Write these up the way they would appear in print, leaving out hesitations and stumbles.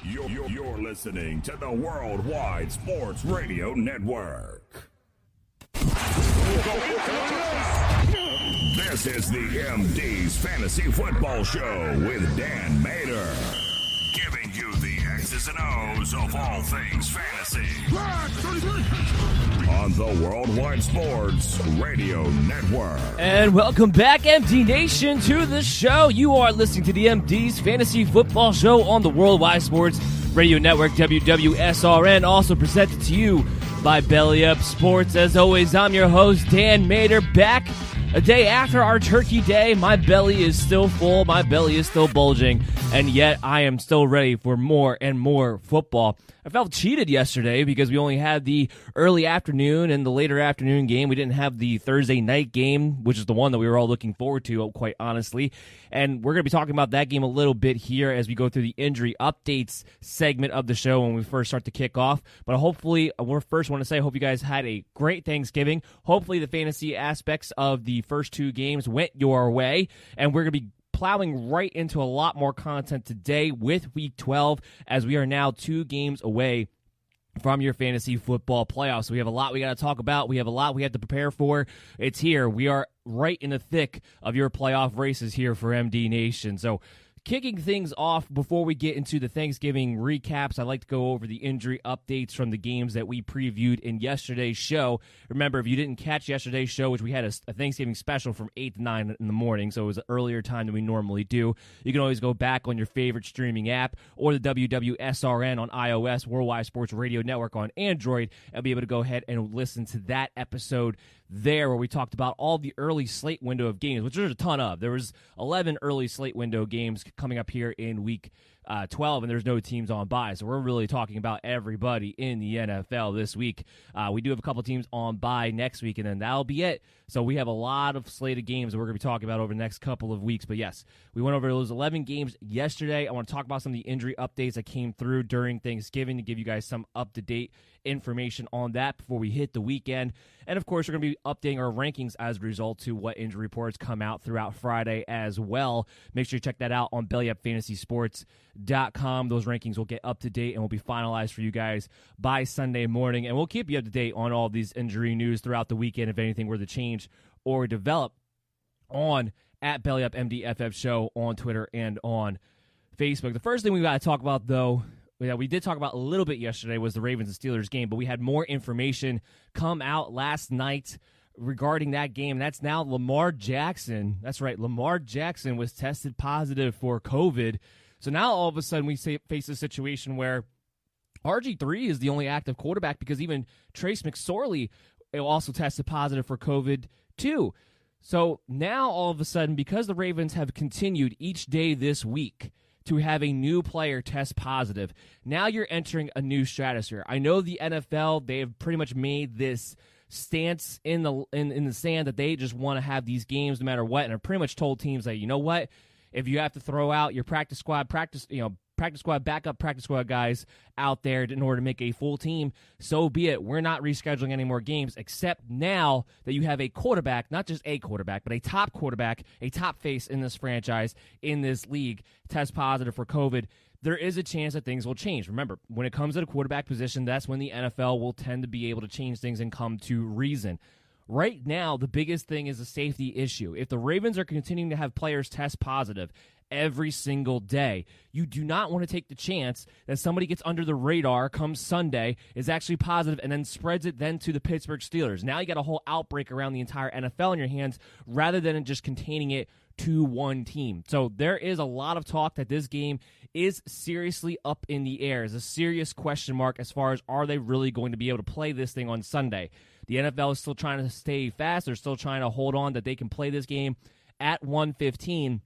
You're listening to the Worldwide Sports Radio Network. This is the MD's Fantasy Football Show with Dan Mater, giving you the X's and O's of all things fantasy on the Worldwide Sports Radio Network. And welcome back, MD Nation, to the show. You are listening to the MD's Fantasy Football Show on the Worldwide Sports Radio Network, WWSRN, also presented to you by Belly Up Sports. As always, I'm your host, Dan Mater, back a day after our Turkey Day. My belly is still full, my belly is still bulging, and yet I am still ready for more and more football. I felt cheated yesterday because we only had the early afternoon and the later afternoon game. We didn't have the Thursday night game, which is the one that we were all looking forward to, quite honestly. And we're going to be talking about that game a little bit here as we go through the injury updates segment of the show when we first start to kick off. But hopefully, I first want to say I hope you guys had a great Thanksgiving. Hopefully, the fantasy aspects of the first two games went your way, and we're going to be plowing right into a lot more content today with Week 12, as we are now 2 games away from your fantasy football playoffs. So we have a lot we got to talk about. We have a lot we have to prepare for. It's here. We are right in the thick of your playoff races here for MD Nation. So kicking things off before we get into the Thanksgiving recaps, I'd like to go over the injury updates from the games that we previewed in yesterday's show. Remember, if you didn't catch yesterday's show, which we had a Thanksgiving special from 8 to 9 in the morning, so it was an earlier time than we normally do, you can always go back on your favorite streaming app or the WWSRN on iOS, Worldwide Sports Radio Network on Android, and be able to go ahead and listen to that episode there where we talked about all the early slate window of games, which there's a ton of. There was 11 early slate window games coming up here in Week 12, and there's no teams on bye. So we're really talking about everybody in the NFL this week. We do have a couple teams on bye next week, and then that'll be it. So we have a lot of slated games that we're going to be talking about over the next couple of weeks. But yes, we went over those 11 games yesterday. I want to talk about some of the injury updates that came through during Thanksgiving to give you guys some up-to-date information on that before we hit the weekend. And of course, we're going to be updating our rankings as a result to what injury reports come out throughout Friday as well. Make sure you check that out on BellyUpFantasySports.com. Those rankings will get up to date and will be finalized for you guys by Sunday morning. And we'll keep you up to date on all these injury news throughout the weekend if anything were to change or develop on at BellyUpMDFF Show on Twitter and on Facebook. The first thing we got to talk about, though, that we did talk about a little bit yesterday was the Ravens and Steelers game, but we had more information come out last night regarding that game. That's now Lamar Jackson. That's right, Lamar Jackson was tested positive for COVID. So now all of a sudden we face a situation where RG3 is the only active quarterback because even Trace McSorley also tested positive for COVID too. So now all of a sudden, because the Ravens have continued each day this week to have a new player test positive, now you're entering a new stratosphere. I know the NFL, they have pretty much made this stance in the sand that they just want to have these games no matter what, and have pretty much told teams that, you know what, if you have to throw out your practice squad, backup practice squad guys out there in order to make a full team, so be it. We're not rescheduling any more games, except now that you have a quarterback, not just a quarterback, but a top quarterback, a top face in this franchise, in this league, test positive for COVID. There is a chance that things will change. Remember, when it comes to the quarterback position, that's when the NFL will tend to be able to change things and come to reason. Right now, the biggest thing is a safety issue. If the Ravens are continuing to have players test positive every single day, you do not want to take the chance that somebody gets under the radar come Sunday, is actually positive, and then spreads it then to the Pittsburgh Steelers. Now you got a whole outbreak around the entire NFL in your hands rather than just containing it to one team. So there is a lot of talk that this game is seriously up in the air. It's a serious question mark as far as, are they really going to be able to play this thing on Sunday? The NFL is still trying to stay fast. They're still trying to hold on that they can play this game at 1:15.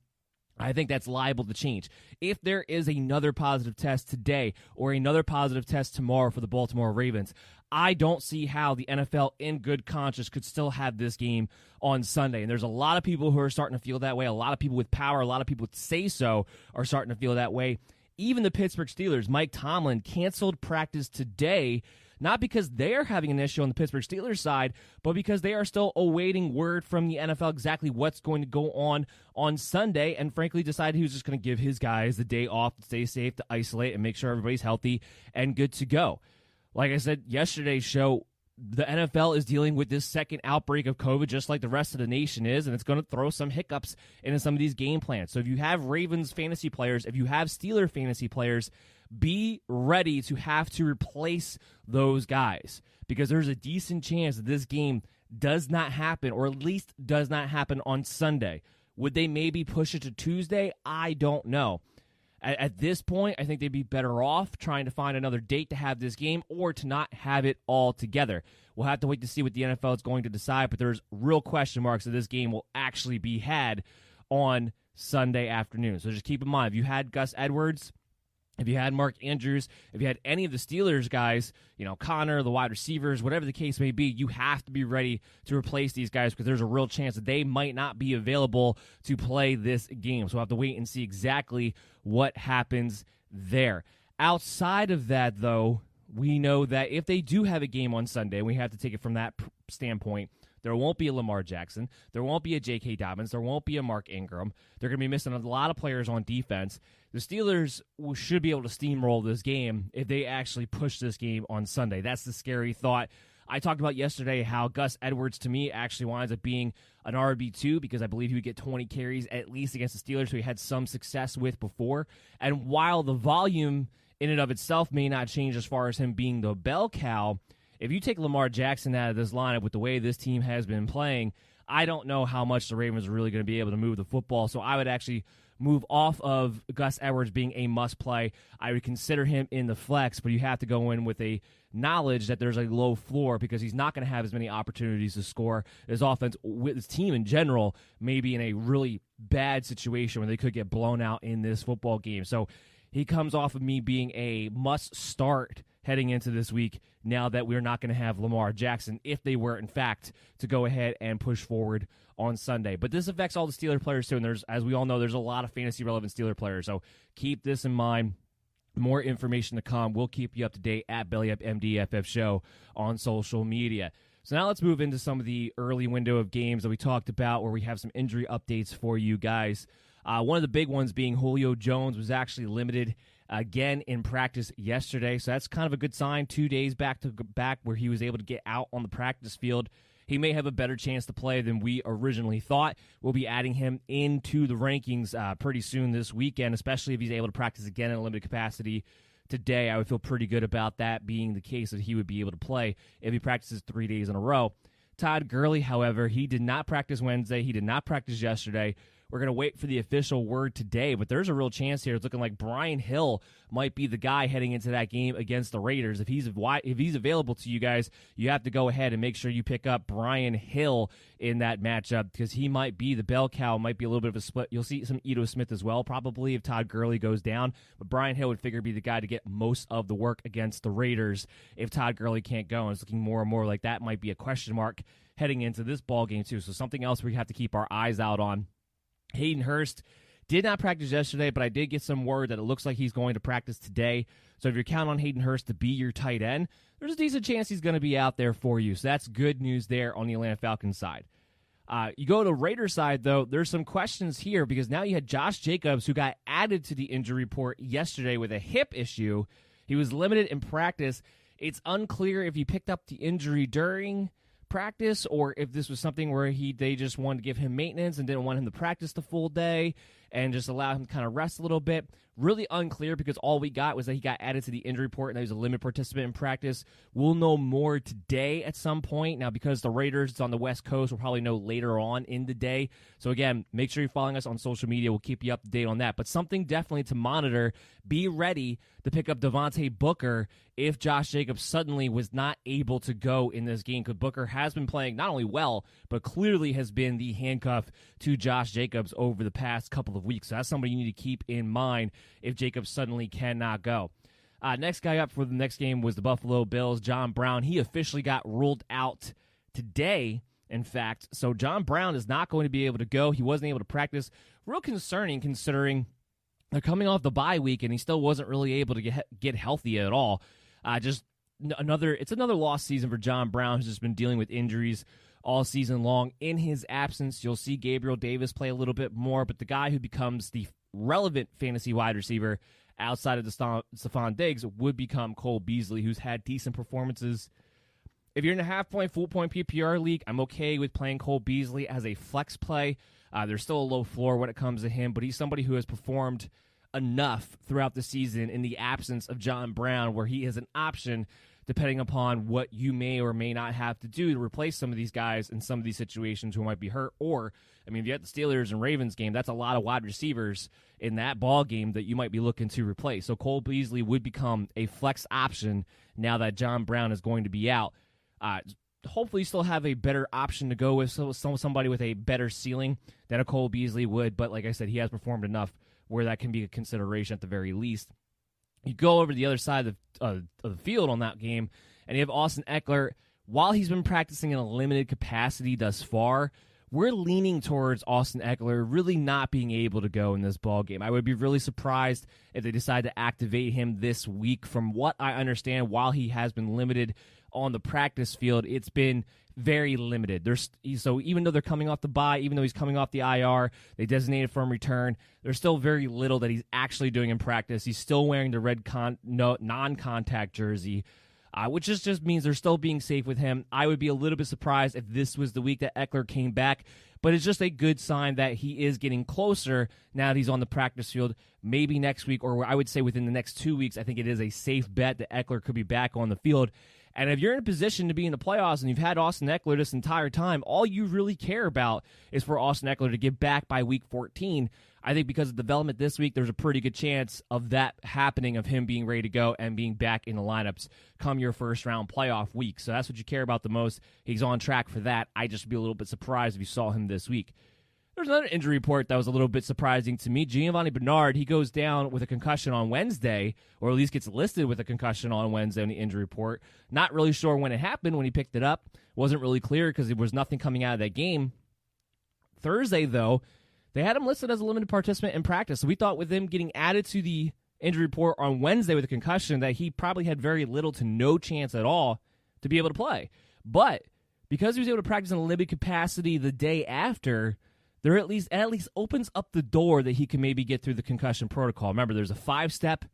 I think that's liable to change. If there is another positive test today or another positive test tomorrow for the Baltimore Ravens, I don't see how the NFL in good conscience could still have this game on Sunday. And there's a lot of people who are starting to feel that way. A lot of people with power, a lot of people with say-so are starting to feel that way. Even the Pittsburgh Steelers, Mike Tomlin, canceled practice today not because they are having an issue on the Pittsburgh Steelers side, but because they are still awaiting word from the NFL exactly what's going to go on Sunday, and frankly decided he was just going to give his guys the day off to stay safe, to isolate, and make sure everybody's healthy and good to go. Like I said yesterday's show, the NFL is dealing with this second outbreak of COVID just like the rest of the nation is, and it's going to throw some hiccups into some of these game plans. So if you have Ravens fantasy players, if you have Steeler fantasy players, be ready to have to replace those guys, because there's a decent chance that this game does not happen, or at least does not happen on Sunday. Would they maybe push it to Tuesday? I don't know. At this point, I think they'd be better off trying to find another date to have this game, or to not have it all together. We'll have to wait to see what the NFL is going to decide, but there's real question marks that this game will actually be had on Sunday afternoon. So just keep in mind, if you had Gus Edwards, if you had Mark Andrews, if you had any of the Steelers guys, Connor, the wide receivers, whatever the case may be, you have to be ready to replace these guys, because there's a real chance that they might not be available to play this game. So we'll have to wait and see exactly what happens there. Outside of that, though, we know that if they do have a game on Sunday, we have to take it from that standpoint, there won't be a Lamar Jackson. There won't be a J.K. Dobbins. There won't be a Mark Ingram. They're going to be missing a lot of players on defense. The Steelers should be able to steamroll this game if they actually push this game on Sunday. That's the scary thought. I talked about yesterday how Gus Edwards, to me, actually winds up being an RB2, because I believe he would get 20 carries at least against the Steelers, who he had some success with before. And while the volume in and of itself may not change as far as him being the bell cow, if you take Lamar Jackson out of this lineup with the way this team has been playing, I don't know how much the Ravens are really going to be able to move the football. So I would actually move off of Gus Edwards being a must-play. I would consider him in the flex, but you have to go in with a knowledge that there's a low floor, because he's not going to have as many opportunities to score. His offense, with his team in general, may be in a really bad situation where they could get blown out in this football game. So he comes off of me being a must-start heading into this week, now that we're not going to have Lamar Jackson, if they were, in fact, to go ahead and push forward on Sunday. But this affects all the Steeler players, too, and there's, as we all know, there's a lot of fantasy-relevant Steeler players, so keep this in mind. More information to come. We'll keep you up to date at BellyUpMDFF Show on social media. So now let's move into some of the early window of games that we talked about, where we have some injury updates for you guys. One of the big ones being Julio Jones was actually limited again in practice yesterday, so that's kind of a good sign. 2 days back to back where he was able to get out on the practice field. He may have a better chance to play than we originally thought. We'll be adding him into the rankings pretty soon this weekend, especially if he's able to practice again in a limited capacity today. I would feel pretty good about that being the case, that he would be able to play if he practices 3 days in a row. Todd Gurley, however, he did not practice Wednesday. He did not practice yesterday. We're going to wait for the official word today, but there's a real chance here. It's looking like Brian Hill might be the guy heading into that game against the Raiders. If he's available to you guys, you have to go ahead and make sure you pick up Brian Hill in that matchup, because he might be the bell cow, might be a little bit of a split. You'll see some Ito Smith as well, probably, if Todd Gurley goes down, but Brian Hill would figure to be the guy to get most of the work against the Raiders if Todd Gurley can't go, and it's looking more and more like that might be a question mark heading into this ball game too. So something else we have to keep our eyes out on. Hayden Hurst did not practice yesterday, but I did get some word that it looks like he's going to practice today. So if you're counting on Hayden Hurst to be your tight end, there's a decent chance he's going to be out there for you. So that's good news there on the Atlanta Falcons side. You go to the Raiders side, though, there's some questions here, because now you had Josh Jacobs, who got added to the injury report yesterday with a hip issue. He was limited in practice. It's unclear if he picked up the injury during practice, or if this was something where they just wanted to give him maintenance and didn't want him to practice the full day and just allow him to kind of rest a little bit. Really unclear, because all we got was that he got added to the injury report and that he was a limited participant in practice. We'll know more today at some point. Now, because the Raiders is on the West Coast, we'll probably know later on in the day. So again, make sure you're following us on social media. We'll keep you up to date on that. But something definitely to monitor. Be ready to pick up Devontae Booker if Josh Jacobs suddenly was not able to go in this game, because Booker has been playing not only well, but clearly has been the handcuff to Josh Jacobs over the past couple of weeks. So that's somebody you need to keep in mind if Jacobs suddenly cannot go. Next guy up for the next game was the Buffalo Bills, John Brown. He officially got ruled out today, in fact. So John Brown is not going to be able to go. He wasn't able to practice. Real concerning, considering they're coming off the bye week and he still wasn't really able to get healthy at all. Just another lost season for John Brown, who's just been dealing with injuries all season long. In his absence, you'll see Gabriel Davis play a little bit more, but the guy who becomes the relevant fantasy wide receiver outside of Stephon Diggs would become Cole Beasley, who's had decent performances. If you're in a half-point, full-point PPR league, I'm okay with playing Cole Beasley as a flex play. There's still a low floor when it comes to him, but he's somebody who has performed enough throughout the season in the absence of John Brown where he is an option depending upon what you may or may not have to do to replace some of these guys in some of these situations who might be hurt. Or, I mean, if you have the Steelers and Ravens game, that's a lot of wide receivers in that ball game that you might be looking to replace. So Cole Beasley would become a flex option now that John Brown is going to be out. Hopefully you still have a better option to go with, so somebody with a better ceiling than a Cole Beasley would. But like I said, he has performed enough where that can be a consideration at the very least. You go over to the other side of the field on that game, and you have Austin Ekeler. While he's been practicing in a limited capacity thus far, we're leaning towards Austin Ekeler really not being able to go in this ball game. I would be really surprised if they decide to activate him this week. From what I understand, while he has been limited on the practice field, it's been very limited. So even though they're coming off the bye, even though he's coming off the IR, they designated for him return, there's still very little that he's actually doing in practice. He's still wearing the red non-contact jersey, which just means they're still being safe with him. I would be a little bit surprised if this was the week that Ekeler came back, but it's just a good sign that he is getting closer now that he's on the practice field. Maybe next week, or I would say within the next 2 weeks, I think it is a safe bet that Ekeler could be back on the field. And if you're in a position to be in the playoffs and you've had Austin Ekeler this entire time, all you really care about is for Austin Ekeler to get back by week 14. I think because of development this week, there's a pretty good chance of that happening, of him being ready to go and being back in the lineups come your first-round playoff week. So that's what you care about the most. He's on track for that. I just would be a little bit surprised if you saw him this week. There's another injury report that was a little bit surprising to me. Giovanni Bernard, he goes down with a concussion on Wednesday, or at least gets listed with a concussion on Wednesday on the injury report. Not really sure when it happened, when he picked it up. Wasn't really clear because there was nothing coming out of that game. Thursday, though, they had him listed as a limited participant in practice. So we thought with him getting added to the injury report on Wednesday with a concussion that he probably had very little to no chance at all to be able to play. But because he was able to practice in a limited capacity the day after, there at least opens up the door that he can maybe get through the concussion protocol. Remember, there's a 5-step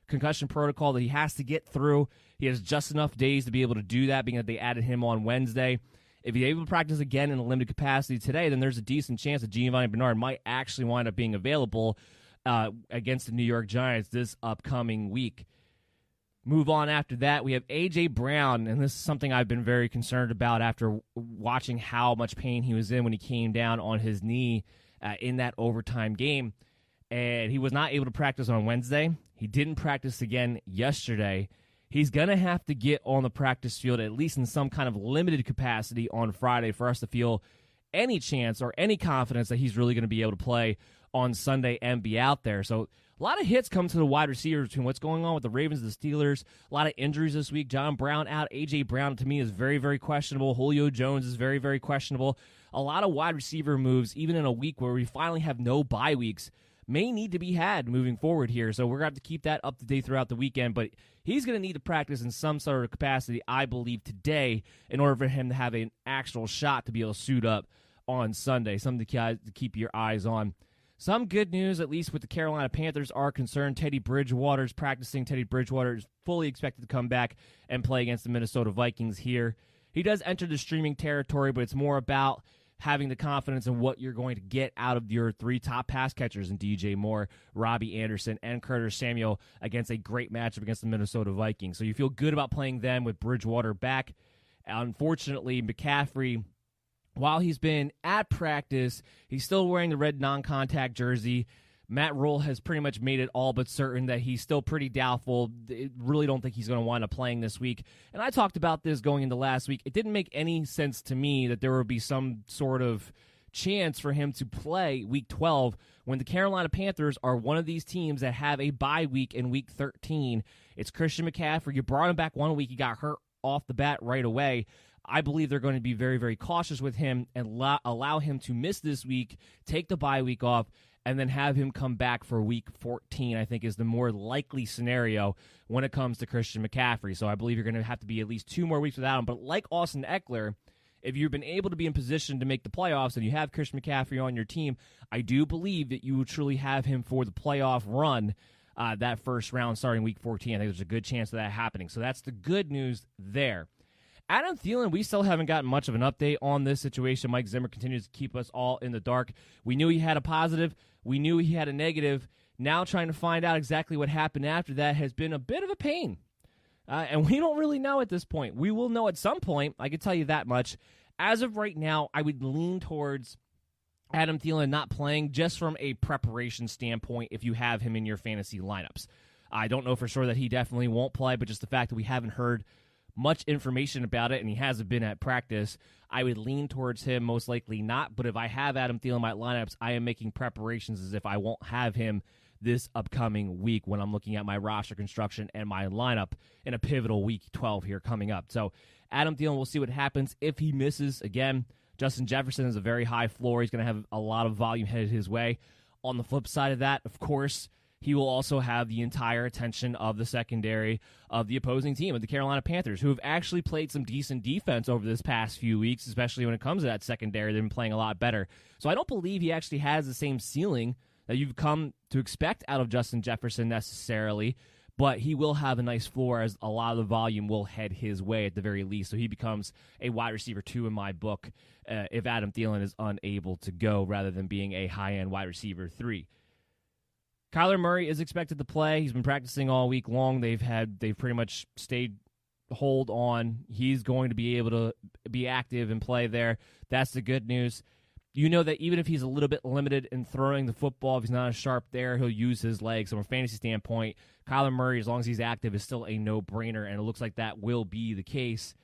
concussion protocol that he has to get through. He has just enough days to be able to do that, being that they added him on Wednesday. If he's able to practice again in a limited capacity today, then there's a decent chance that Giovanni Bernard might actually wind up being available against the New York Giants this upcoming week. Move on after that, we have A.J. Brown, and this is something I've been very concerned about after watching how much pain he was in when he came down on his knee in that overtime game. And he was not able to practice on Wednesday. He didn't practice again yesterday. He's going to have to get on the practice field, at least in some kind of limited capacity on Friday, for us to feel any chance or any confidence that he's really going to be able to play on Sunday and be out there. So a lot of hits come to the wide receivers between what's going on with the Ravens and the Steelers. A lot of injuries this week. John Brown out. A.J. Brown, to me, is very, very questionable. Julio Jones is very, very questionable. A lot of wide receiver moves, even in a week where we finally have no bye weeks, may need to be had moving forward here. So we're going to have to keep that up to date throughout the weekend. But he's going to need to practice in some sort of capacity, I believe, today in order for him to have an actual shot to be able to suit up on Sunday. Something to keep your eyes on. Some good news, at least with the Carolina Panthers are concerned. Teddy Bridgewater is practicing. Teddy Bridgewater is fully expected to come back and play against the Minnesota Vikings here. He does enter the streaming territory, but it's more about having the confidence in what you're going to get out of your 3 top pass catchers in DJ Moore, Robbie Anderson, and Curtis Samuel against a great matchup against the Minnesota Vikings. So you feel good about playing them with Bridgewater back. Unfortunately, McCaffrey, while he's been at practice, he's still wearing the red non-contact jersey. Matt Rule has pretty much made it all but certain that he's still pretty doubtful. I really don't think he's going to wind up playing this week. And I talked about this going into last week. It didn't make any sense to me that there would be some sort of chance for him to play Week 12 when the Carolina Panthers are one of these teams that have a bye week in Week 13. It's Christian McCaffrey. You brought him back 1 week. He got hurt off the bat right away. I believe they're going to be very, very cautious with him and allow him to miss this week, take the bye week off, and then have him come back for week 14, I think is the more likely scenario when it comes to Christian McCaffrey. So I believe you're going to have to be at least 2 more weeks without him. But like Austin Eckler, if you've been able to be in position to make the playoffs and you have Christian McCaffrey on your team, I do believe that you will truly have him for the playoff run that first round starting week 14. I think there's a good chance of that happening. So that's the good news there. Adam Thielen, we still haven't gotten much of an update on this situation. Mike Zimmer continues to keep us all in the dark. We knew he had a positive. We knew he had a negative. Now trying to find out exactly what happened after that has been a bit of a pain. And we don't really know at this point. We will know at some point. I can tell you that much. As of right now, I would lean towards Adam Thielen not playing just from a preparation standpoint if you have him in your fantasy lineups. I don't know for sure that he definitely won't play, but just the fact that we haven't heard much information about it and he hasn't been at practice, I would lean towards him most likely not. But if I have Adam Thielen in my lineups, I am making preparations as if I won't have him this upcoming week when I'm looking at my roster construction and my lineup in a pivotal week 12 here coming up. So Adam Thielen, we'll see what happens. If he misses, again, Justin Jefferson is a very high floor. He's going to have a lot of volume headed his way. On the flip side of that, of course, he will also have the entire attention of the secondary of the opposing team, of the Carolina Panthers, who have actually played some decent defense over this past few weeks, especially when it comes to that secondary. They've been playing a lot better. So I don't believe he actually has the same ceiling that you've come to expect out of Justin Jefferson necessarily, but he will have a nice floor as a lot of the volume will head his way at the very least. So he becomes a wide receiver 2 in my book if Adam Thielen is unable to go rather than being a high-end wide receiver 3. Kyler Murray is expected to play. He's been practicing all week long. They've pretty much stayed hold on. He's going to be able to be active and play there. That's the good news. You know that even if he's a little bit limited in throwing the football, if he's not as sharp there, he'll use his legs. So from a fantasy standpoint, Kyler Murray, as long as he's active, is still a no-brainer, and it looks like that will be the case.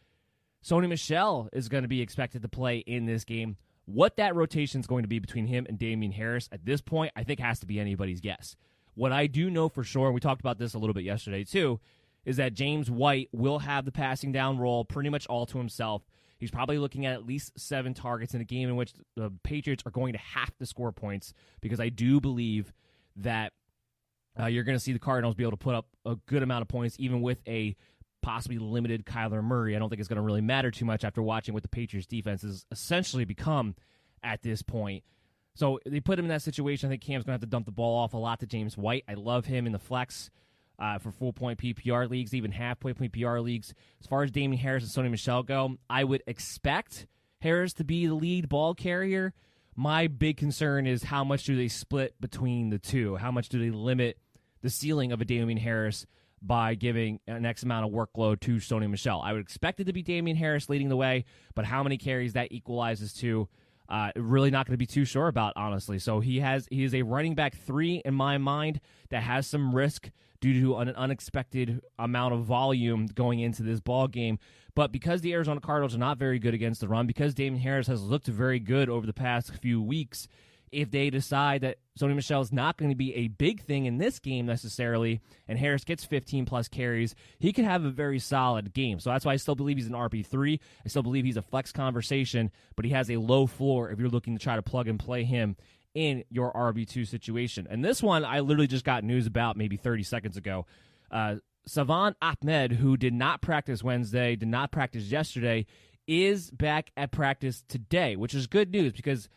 Sony Michel is going to be expected to play in this game. What that rotation is going to be between him and Damian Harris at this point, I think has to be anybody's guess. What I do know for sure, and we talked about this a little bit yesterday too, is that James White will have the passing down role pretty much all to himself. He's probably looking at least 7 targets in a game in which the Patriots are going to have to score points, because I do believe that you're going to see the Cardinals be able to put up a good amount of points even with a possibly limited Kyler Murray. I don't think it's going to really matter too much after watching what the Patriots defense has essentially become at this point. So they put him in that situation. I think Cam's going to have to dump the ball off a lot to James White. I love him in the flex for full-point PPR leagues, even half-point PPR leagues. As far as Damian Harris and Sony Michel go, I would expect Harris to be the lead ball carrier. My big concern is how much do they split between the two? How much do they limit the ceiling of a Damian Harris by giving an X amount of workload to Sony Michel? I would expect it to be Damian Harris leading the way, but how many carries that equalizes to, really not going to be too sure about, honestly. So he is a running back 3 in my mind that has some risk due to an unexpected amount of volume going into this ball game. But because the Arizona Cardinals are not very good against the run, because Damian Harris has looked very good over the past few weeks, if they decide that Sony Michel is not going to be a big thing in this game necessarily, and Harris gets 15-plus carries, he could have a very solid game. So that's why I still believe he's an RB3. I still believe he's a flex conversation, but he has a low floor if you're looking to try to plug and play him in your RB2 situation. And this one, I literally just got news about maybe 30 seconds ago. Salvon Ahmed, who did not practice Wednesday, did not practice yesterday, is back at practice today, which is good news because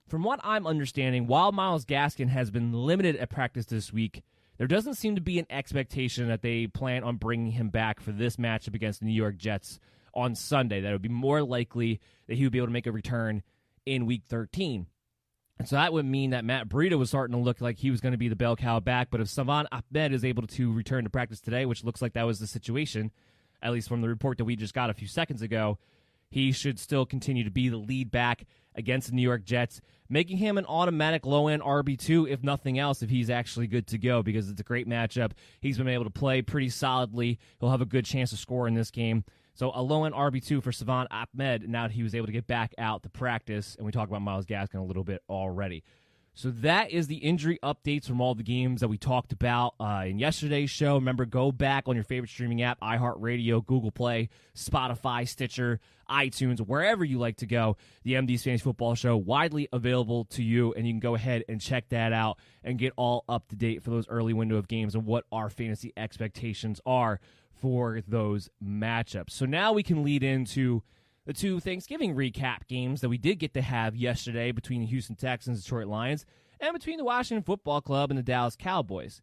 from what I'm understanding, while Myles Gaskin has been limited at practice this week, there doesn't seem to be an expectation that they plan on bringing him back for this matchup against the New York Jets on Sunday. That it would be more likely that he would be able to make a return in Week 13. And so that would mean that Matt Breida was starting to look like he was going to be the bell cow back. But if Salvon Ahmed is able to return to practice today, which looks like that was the situation, at least from the report that we just got a few seconds ago, he should still continue to be the lead back against the New York Jets, making him an automatic low-end RB2, if nothing else, if he's actually good to go, because it's a great matchup. He's been able to play pretty solidly. He'll have a good chance to score in this game. So a low-end RB2 for Salvon Ahmed, now that he was able to get back out to practice, and we talked about Myles Gaskin a little bit already. So that is the injury updates from all the games that we talked about in yesterday's show. Remember, go back on your favorite streaming app, iHeartRadio, Google Play, Spotify, Stitcher, iTunes, wherever you like to go. The MD's Fantasy Football Show, widely available to you, and you can go ahead and check that out and get all up to date for those early window of games and what our fantasy expectations are for those matchups. So now we can lead into the two Thanksgiving recap games that we did get to have yesterday between the Houston Texans and Detroit Lions and between the Washington Football Club and the Dallas Cowboys.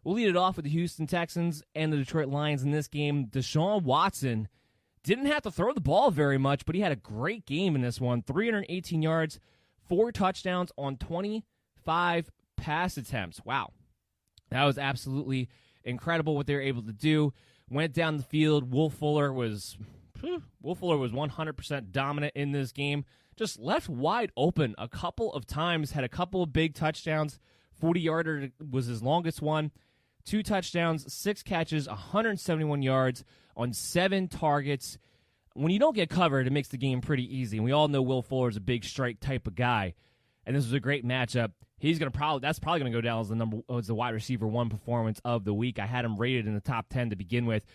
We'll lead it off with the Houston Texans and the Detroit Lions in this game. Deshaun Watson didn't have to throw the ball very much, but he had a great game in this one. 318 yards, 4 touchdowns on 25 pass attempts. Wow. That was absolutely incredible what they were able to do. Went down the field. Will Fuller was 100% dominant in this game. Just left wide open a couple of times. Had a couple of big touchdowns. 40-yarder was his longest one. 2 touchdowns, 6 catches, 171 yards on 7 targets. When you don't get covered, it makes the game pretty easy. And we all know Will Fuller is a big strike type of guy. And this was a great matchup. That's probably going to go down as the wide receiver 1 performance of the week. I had him rated in the top 10 to begin with.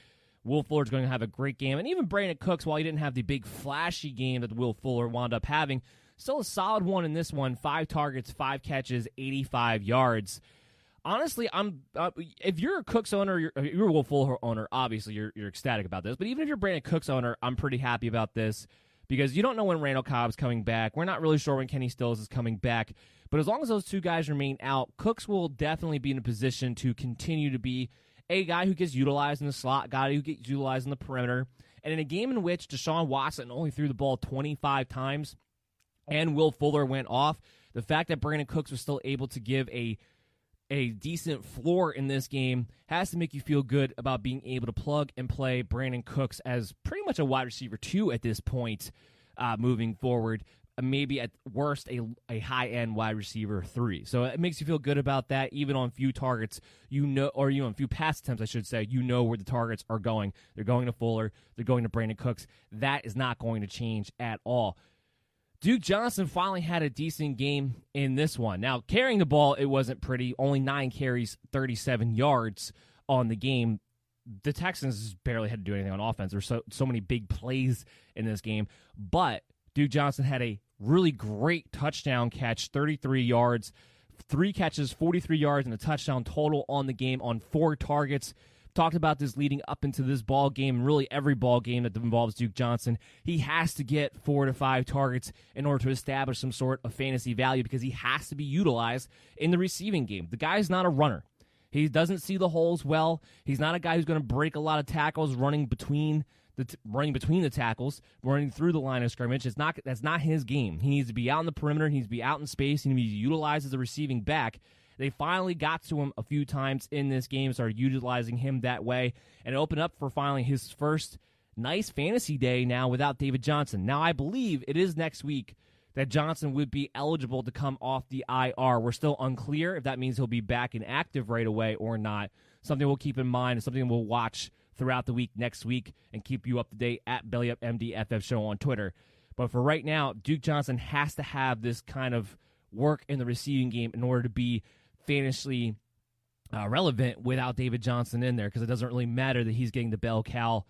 Will Fuller's going to have a great game. And even Brandon Cooks, while he didn't have the big flashy game that Will Fuller wound up having, still a solid one in this one. 5 targets, 5 catches, 85 yards. Honestly, if you're a Cooks owner, you're a Will Fuller owner, obviously you're ecstatic about this. But even if you're a Brandon Cooks owner, I'm pretty happy about this because you don't know when Randall Cobb's coming back. We're not really sure when Kenny Stills is coming back. But as long as those 2 guys remain out, Cooks will definitely be in a position to continue to be a guy who gets utilized in the slot, guy who gets utilized in the perimeter. And in a game in which Deshaun Watson only threw the ball 25 times and Will Fuller went off, the fact that Brandon Cooks was still able to give a decent floor in this game has to make you feel good about being able to plug and play Brandon Cooks as pretty much a wide receiver 2 at this point moving forward. Maybe at worst a high-end wide receiver 3. So it makes you feel good about that. Even on few targets, on few pass attempts, I should say, you know where the targets are going. They're going to Fuller. They're going to Brandon Cooks. That is not going to change at all. Duke Johnson finally had a decent game in this one. Now, carrying the ball, it wasn't pretty. Only 9 carries, 37 yards on the game. The Texans barely had to do anything on offense. There's so many big plays in this game. But Duke Johnson had a really great touchdown catch, 33 yards, 3 catches, 43 yards, and a touchdown total on the game on 4 targets. Talked about this leading up into this ball game, really every ball game that involves Duke Johnson. He has to get 4 to 5 targets in order to establish some sort of fantasy value because he has to be utilized in the receiving game. The guy's not a runner. He doesn't see the holes well. He's not a guy who's going to break a lot of tackles running between the tackles, running through the line of scrimmage. That's not his game. He needs to be out in the perimeter. He needs to be out in space. He needs to be utilized as a receiving back. They finally got to him a few times in this game, started utilizing him that way, and it opened up for finally his first nice fantasy day now without David Johnson. Now, I believe it is next week that Johnson would be eligible to come off the IR. We're still unclear if that means he'll be back and active right away or not. Something we'll keep in mind and something we'll watch throughout the week next week and keep you up to date at BellyUpMDFF Show on Twitter. But for right now, Duke Johnson has to have this kind of work in the receiving game in order to be fantasy relevant without David Johnson in there, because it doesn't really matter that he's getting the bell cow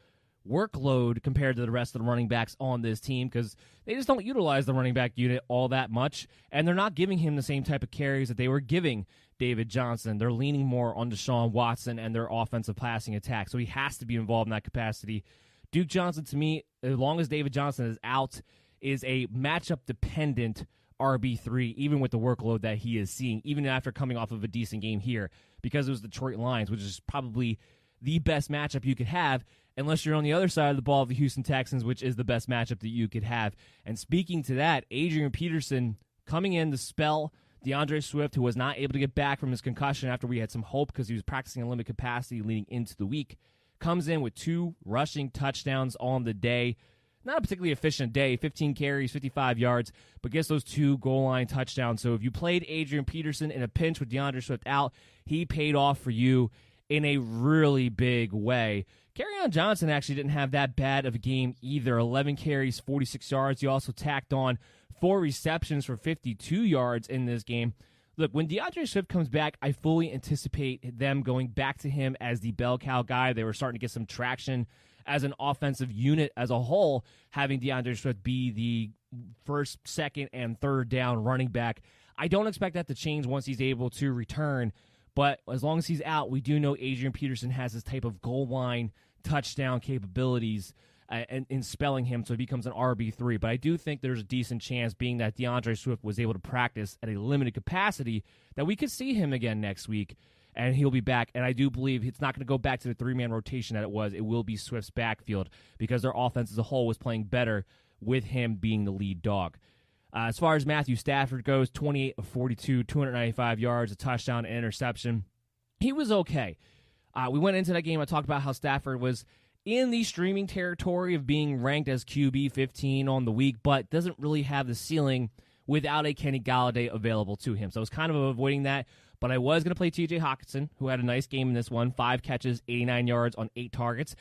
workload compared to the rest of the running backs on this team, because they just don't utilize the running back unit all that much, and they're not giving him the same type of carries that they were giving David Johnson. They're leaning more on Deshaun Watson and their offensive passing attack, so he has to be involved in that capacity. Duke Johnson, to me, as long as David Johnson is out, is a matchup-dependent RB3, even with the workload that he is seeing, even after coming off of a decent game here, because it was the Detroit Lions, which is probably the best matchup you could have, unless you're on the other side of the ball of the Houston Texans, which is the best matchup that you could have. And speaking to that, Adrian Peterson coming in to spell DeAndre Swift, who was not able to get back from his concussion after we had some hope because he was practicing in limited capacity leading into the week, comes in with 2 rushing touchdowns on the day. Not a particularly efficient day, 15 carries, 55 yards, but gets those 2 goal line touchdowns. So if you played Adrian Peterson in a pinch with DeAndre Swift out, he paid off for you in a really big way. Kerryon Johnson actually didn't have that bad of a game either. 11 carries, 46 yards. He also tacked on 4 receptions for 52 yards in this game. Look, when DeAndre Swift comes back, I fully anticipate them going back to him as the bell cow guy. They were starting to get some traction as an offensive unit as a whole, having DeAndre Swift be the first, second, and third down running back. I don't expect that to change once he's able to return, but as long as he's out, we do know Adrian Peterson has this type of goal line touchdown capabilities in spelling him, so he becomes an RB3. But I do think there's a decent chance, being that DeAndre Swift was able to practice at a limited capacity, that we could see him again next week, and he'll be back. And I do believe it's not going to go back to the three-man rotation that it was. It will be Swift's backfield because their offense as a whole was playing better with him being the lead dog. As far as Matthew Stafford goes, 28 of 42, 295 yards, a touchdown, and interception. He was okay. We went into that game, I talked about how Stafford was in the streaming territory of being ranked as QB 15 on the week, but doesn't really have the ceiling without a Kenny Golladay available to him. So I was kind of avoiding that, but I was going to play TJ Hockenson, who had a nice game in this one, 5 catches, 89 yards on 8 targets.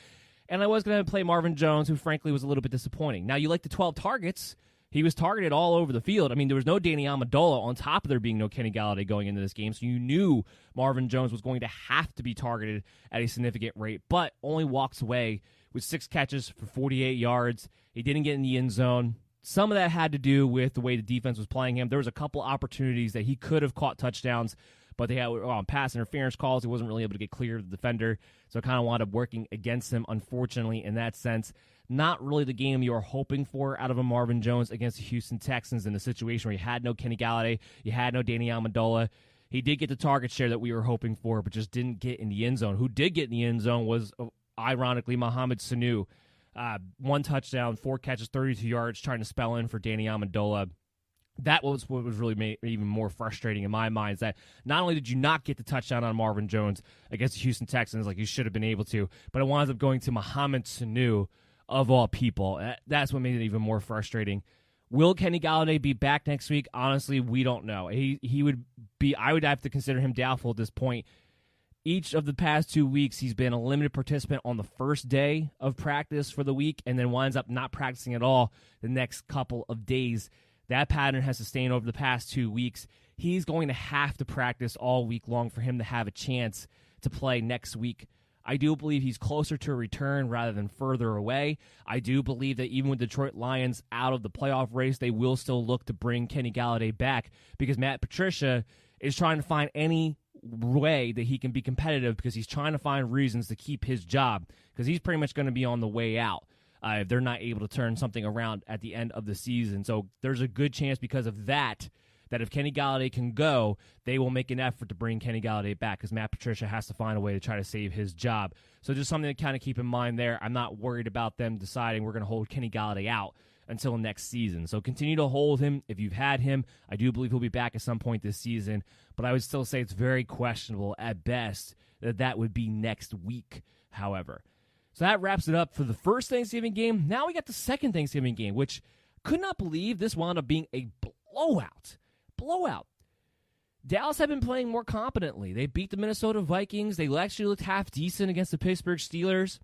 And I was going to play Marvin Jones, who frankly was a little bit disappointing. Now, you like the 12 targets. He was targeted all over the field. I mean, there was no Danny Amendola on top of there being no Kenny Golladay going into this game, so you knew Marvin Jones was going to have to be targeted at a significant rate, but only walks away with 6 catches for 48 yards. He didn't get in the end zone. Some of that had to do with the way the defense was playing him. There was a couple opportunities that he could have caught touchdowns, but they had pass interference calls. He wasn't really able to get clear of the defender, so it kind of wound up working against him, unfortunately, in that sense. Not really the game you were hoping for out of a Marvin Jones against the Houston Texans in a situation where you had no Kenny Golladay, you had no Danny Amendola. He did get the target share that we were hoping for, but just didn't get in the end zone. Who did get in the end zone was, ironically, Mohamed Sanu. 1 touchdown, 4 catches, 32 yards, trying to spell in for Danny Amendola. That was what was really even more frustrating in my mind, is that not only did you not get the touchdown on Marvin Jones against the Houston Texans like you should have been able to, but it winds up going to Mohamed Sanu, of all people. That's what made it even more frustrating. Will Kenny Golladay be back next week? Honestly, we don't know. He would be. I would have to consider him doubtful at this point. Each of the past 2 weeks, he's been a limited participant on the first day of practice for the week and then winds up not practicing at all the next couple of days. That pattern has sustained over the past 2 weeks. He's going to have to practice all week long for him to have a chance to play next week. I do believe he's closer to a return rather than further away. I do believe that even with Detroit Lions out of the playoff race, they will still look to bring Kenny Golladay back because Matt Patricia is trying to find any way that he can be competitive because he's trying to find reasons to keep his job because he's pretty much going to be on the way out if they're not able to turn something around at the end of the season. So there's a good chance because of that if Kenny Golladay can go, they will make an effort to bring Kenny Golladay back because Matt Patricia has to find a way to try to save his job. So just something to kind of keep in mind there. I'm not worried about them deciding we're going to hold Kenny Golladay out until next season. So continue to hold him if you've had him. I do believe he'll be back at some point this season, but I would still say it's very questionable at best that would be next week, however. So that wraps it up for the first Thanksgiving game. Now we got the second Thanksgiving game, which could not believe this wound up being a blowout. Dallas had been playing more competently. They beat the Minnesota Vikings. They actually looked half decent against the Pittsburgh Steelers.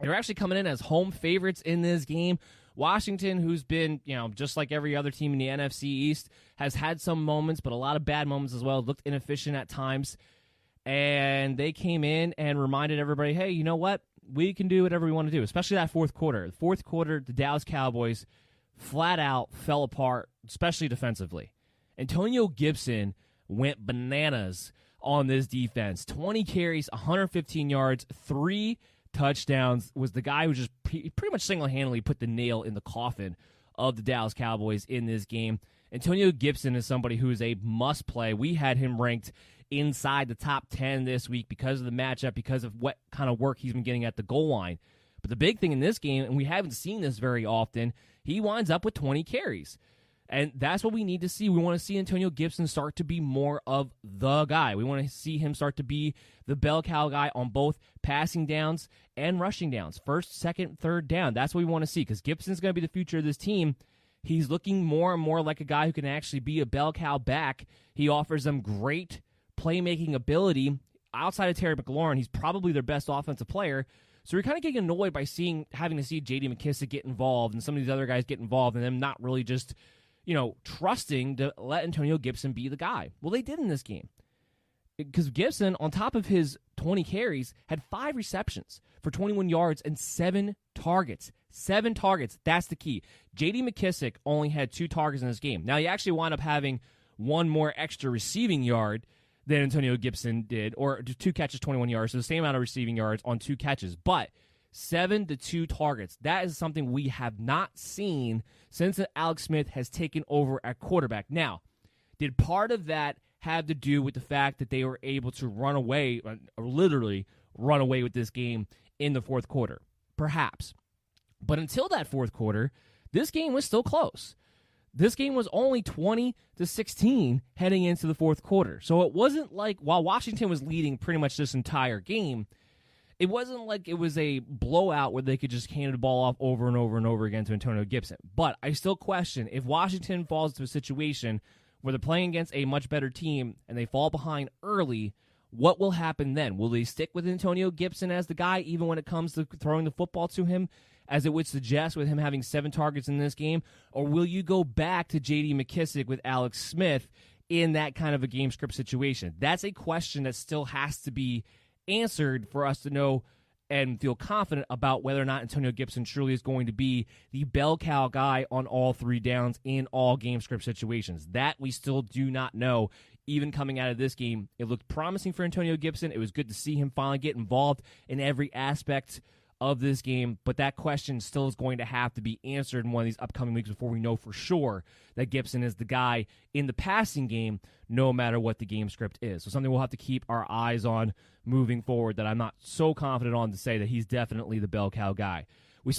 They were actually coming in as home favorites in this game. Washington, who's been, just like every other team in the NFC East, has had some moments, but a lot of bad moments as well. Looked inefficient at times. And they came in and reminded everybody, hey, you know what? We can do whatever we want to do, especially that fourth quarter. The fourth quarter, the Dallas Cowboys flat out fell apart, especially defensively. Antonio Gibson went bananas on this defense. 20 carries, 115 yards, 3 touchdowns. Was the guy who just pretty much single-handedly put the nail in the coffin of the Dallas Cowboys in this game. Antonio Gibson is somebody who is a must-play. We had him ranked inside the top 10 this week because of the matchup, because of what kind of work he's been getting at the goal line. But the big thing in this game, and we haven't seen this very often, he winds up with 20 carries. And that's what we need to see. We want to see Antonio Gibson start to be more of the guy. We want to see him start to be the bell cow guy on both passing downs and rushing downs. First, second, third down. That's what we want to see because Gibson's going to be the future of this team. He's looking more and more like a guy who can actually be a bell cow back. He offers them great playmaking ability. Outside of Terry McLaurin, he's probably their best offensive player. So we're kind of getting annoyed by having to see J.D. McKissic get involved and some of these other guys get involved and them not really just trusting to let Antonio Gibson be the guy. Well, they did in this game. Because Gibson, on top of his 20 carries, had 5 receptions for 21 yards and 7 targets. 7 targets. That's the key. J.D. McKissic only had 2 targets in this game. Now, he actually wound up having 1 more extra receiving yard than Antonio Gibson did, or 2 catches, 21 yards, so the same amount of receiving yards on 2 catches. But 7 to 2 targets. That is something we have not seen since Alex Smith has taken over at quarterback. Now, did part of that have to do with the fact that they were able to run away, or literally run away with this game in the fourth quarter? Perhaps. But until that fourth quarter, this game was still close. This game was only 20-16 heading into the fourth quarter. So it wasn't like, while Washington was leading pretty much this entire game, it wasn't like it was a blowout where they could just hand the ball off over and over and over again to Antonio Gibson. But I still question, if Washington falls to a situation where they're playing against a much better team and they fall behind early, what will happen then? Will they stick with Antonio Gibson as the guy even when it comes to throwing the football to him, as it would suggest with him having 7 targets in this game? Or will you go back to J.D. McKissic with Alex Smith in that kind of a game script situation? That's a question that still has to be answered for us to know and feel confident about whether or not Antonio Gibson truly is going to be the bell cow guy on all 3 downs in all game script situations. That we still do not know. Even coming out of this game, it looked promising for Antonio Gibson. It was good to see him finally get involved in every aspect of this game, but that question still is going to have to be answered in one of these upcoming weeks before we know for sure that Gibson is the guy in the passing game, no matter what the game script is. So something we'll have to keep our eyes on moving forward, that I'm not so confident on to say that he's definitely the bell cow guy. We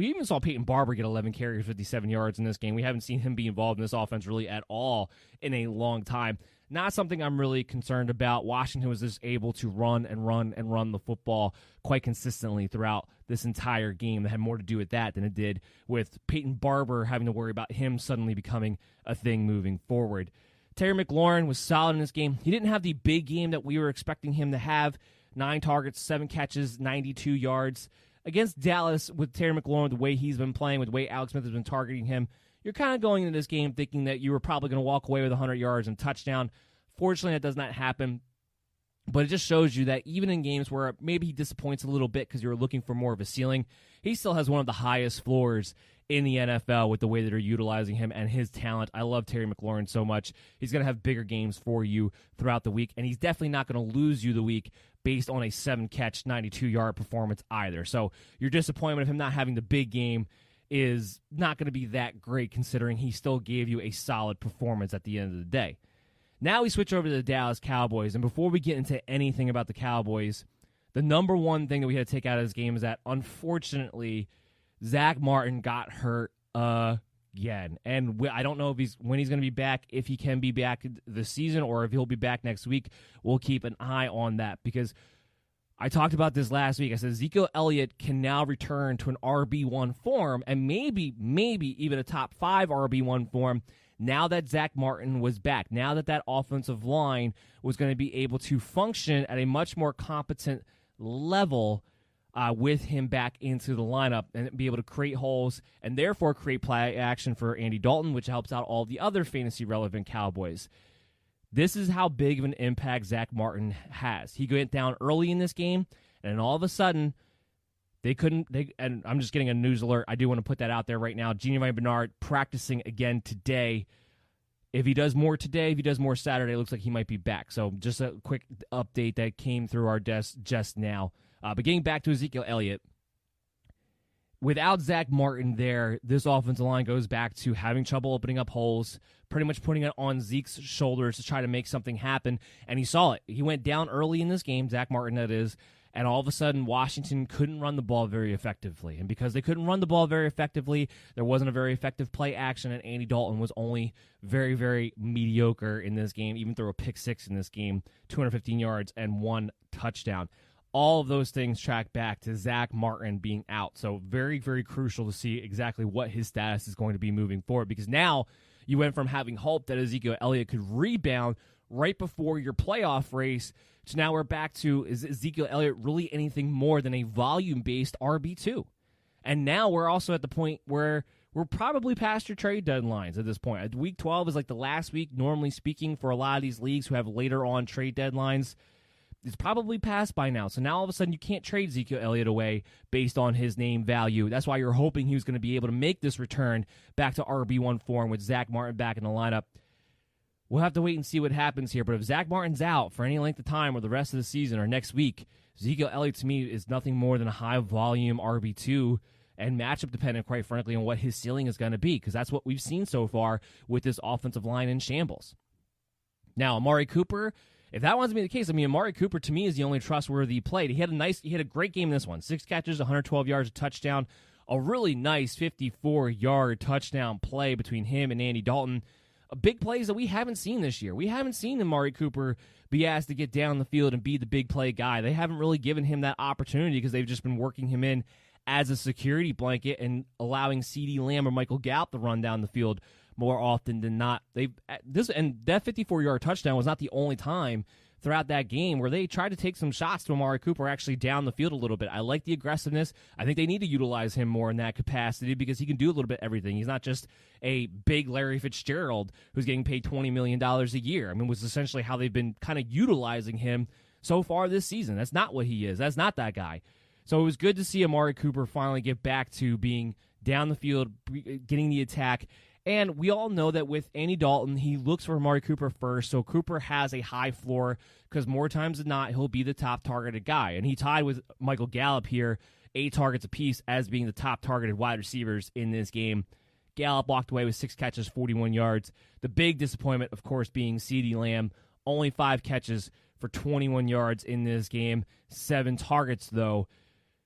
even saw Peyton Barber get 11 carries, 57 yards in this game. We haven't seen him be involved in this offense really at all in a long time. Not something I'm really concerned about. Washington was just able to run the football quite consistently throughout this entire game. That had more to do with that than it did with Peyton Barber having to worry about him suddenly becoming a thing moving forward. Terry McLaurin was solid in this game. He didn't have the big game that we were expecting him to have. 9 targets, 7 catches, 92 yards. Against Dallas, with Terry McLaurin, the way he's been playing, with the way Alex Smith has been targeting him, you're kind of going into this game thinking that you were probably going to walk away with 100 yards and touchdown. Fortunately, that does not happen. But it just shows you that even in games where maybe he disappoints a little bit because you're looking for more of a ceiling, he still has one of the highest floors in the NFL with the way that they're utilizing him and his talent. I love Terry McLaurin so much. He's going to have bigger games for you throughout the week, and he's definitely not going to lose you the week based on a 7-catch, 92-yard performance either. So your disappointment of him not having the big game is not going to be that great, considering he still gave you a solid performance at the end of the day. Now we switch over to the Dallas Cowboys, and before we get into anything about the Cowboys, the number one thing that we had to take out of this game is that, unfortunately, Zach Martin got hurt again. And I don't know when he's going to be back, if he can be back this season, or if he'll be back next week. We'll keep an eye on that, because I talked about this last week. I said Ezekiel Elliott can now return to an RB1 form, and maybe even a top 5 RB1 form, now that Zach Martin was back, now that offensive line was going to be able to function at a much more competent level with him back into the lineup and be able to create holes and therefore create play action for Andy Dalton, which helps out all the other fantasy-relevant Cowboys. This is how big of an impact Zach Martin has. He went down early in this game, and all of a sudden, and I'm just getting a news alert. I do want to put that out there right now. Giovanni Bernard practicing again today. If he does more today, if he does more Saturday, it looks like he might be back. So just a quick update that came through our desk just now. But getting back to Ezekiel Elliott, without Zach Martin there, this offensive line goes back to having trouble opening up holes, pretty much putting it on Zeke's shoulders to try to make something happen. And he saw it. He went down early in this game, Zach Martin that is, and all of a sudden, Washington couldn't run the ball very effectively. And because they couldn't run the ball very effectively, there wasn't a very effective play action, and Andy Dalton was only very, very mediocre in this game, even threw a pick 6 in this game, 215 yards and 1 touchdown. All of those things track back to Zach Martin being out. So very, very crucial to see exactly what his status is going to be moving forward, because now you went from having hope that Ezekiel Elliott could rebound right before your playoff race to now we're back to, is Ezekiel Elliott really anything more than a volume-based RB2? And now we're also at the point where we're probably past your trade deadlines at this point. Week 12 is like the last week, normally speaking, for a lot of these leagues who have later on trade deadlines. It's probably passed by now. So now all of a sudden you can't trade Ezekiel Elliott away based on his name value. That's why you're hoping he was going to be able to make this return back to RB1 form with Zach Martin back in the lineup. We'll have to wait and see what happens here. But if Zach Martin's out for any length of time or the rest of the season or next week, Ezekiel Elliott to me is nothing more than a high-volume RB2 and matchup dependent, quite frankly, on what his ceiling is going to be, because that's what we've seen so far with this offensive line in shambles. Now, Amari Cooper, if that wants to be the case, I mean, Amari Cooper to me is the only trustworthy play. He had a great game in this one. 6 catches, 112 yards, a touchdown, a really nice 54-yard touchdown play between him and Andy Dalton. Big plays that we haven't seen this year. We haven't seen Amari Cooper be asked to get down the field and be the big play guy. They haven't really given him that opportunity because they've just been working him in as a security blanket and allowing CeeDee Lamb or Michael Gallup to run down the field more often than not. And that 54-yard touchdown was not the only time throughout that game where they tried to take some shots to Amari Cooper actually down the field a little bit. I like the aggressiveness. I think they need to utilize him more in that capacity because he can do a little bit everything. He's not just a big Larry Fitzgerald who's getting paid $20 million a year. I mean, it was essentially how they've been kind of utilizing him so far this season. That's not what he is. That's not that guy. So it was good to see Amari Cooper finally get back to being down the field, getting the attack. And we all know that with Andy Dalton, he looks for Amari Cooper first, so Cooper has a high floor because more times than not, he'll be the top targeted guy. And he tied with Michael Gallup here, 8 targets apiece as being the top targeted wide receivers in this game. Gallup walked away with 6 catches, 41 yards. The big disappointment, of course, being CeeDee Lamb, only 5 catches for 21 yards in this game, 7 targets, though.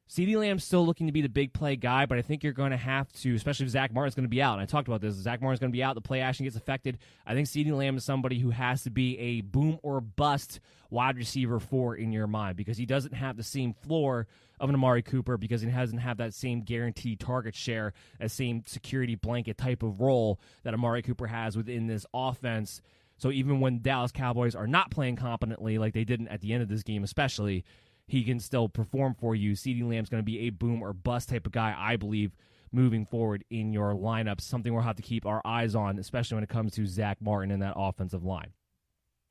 CeeDee Lamb's still looking to be the big play guy, but I think you're going to have to, especially if Zach Martin's going to be out. And I talked about this. If Zach Martin's going to be out, the play action gets affected. I think CeeDee Lamb is somebody who has to be a boom or bust wide receiver 4 in your mind because he doesn't have the same floor of an Amari Cooper because he doesn't have that same guaranteed target share, that same security blanket type of role that Amari Cooper has within this offense. So even when Dallas Cowboys are not playing competently like they didn't at the end of this game especially, he can still perform for you. CeeDee Lamb's going to be a boom or bust type of guy, I believe, moving forward in your lineup. Something we'll have to keep our eyes on, especially when it comes to Zach Martin and that offensive line.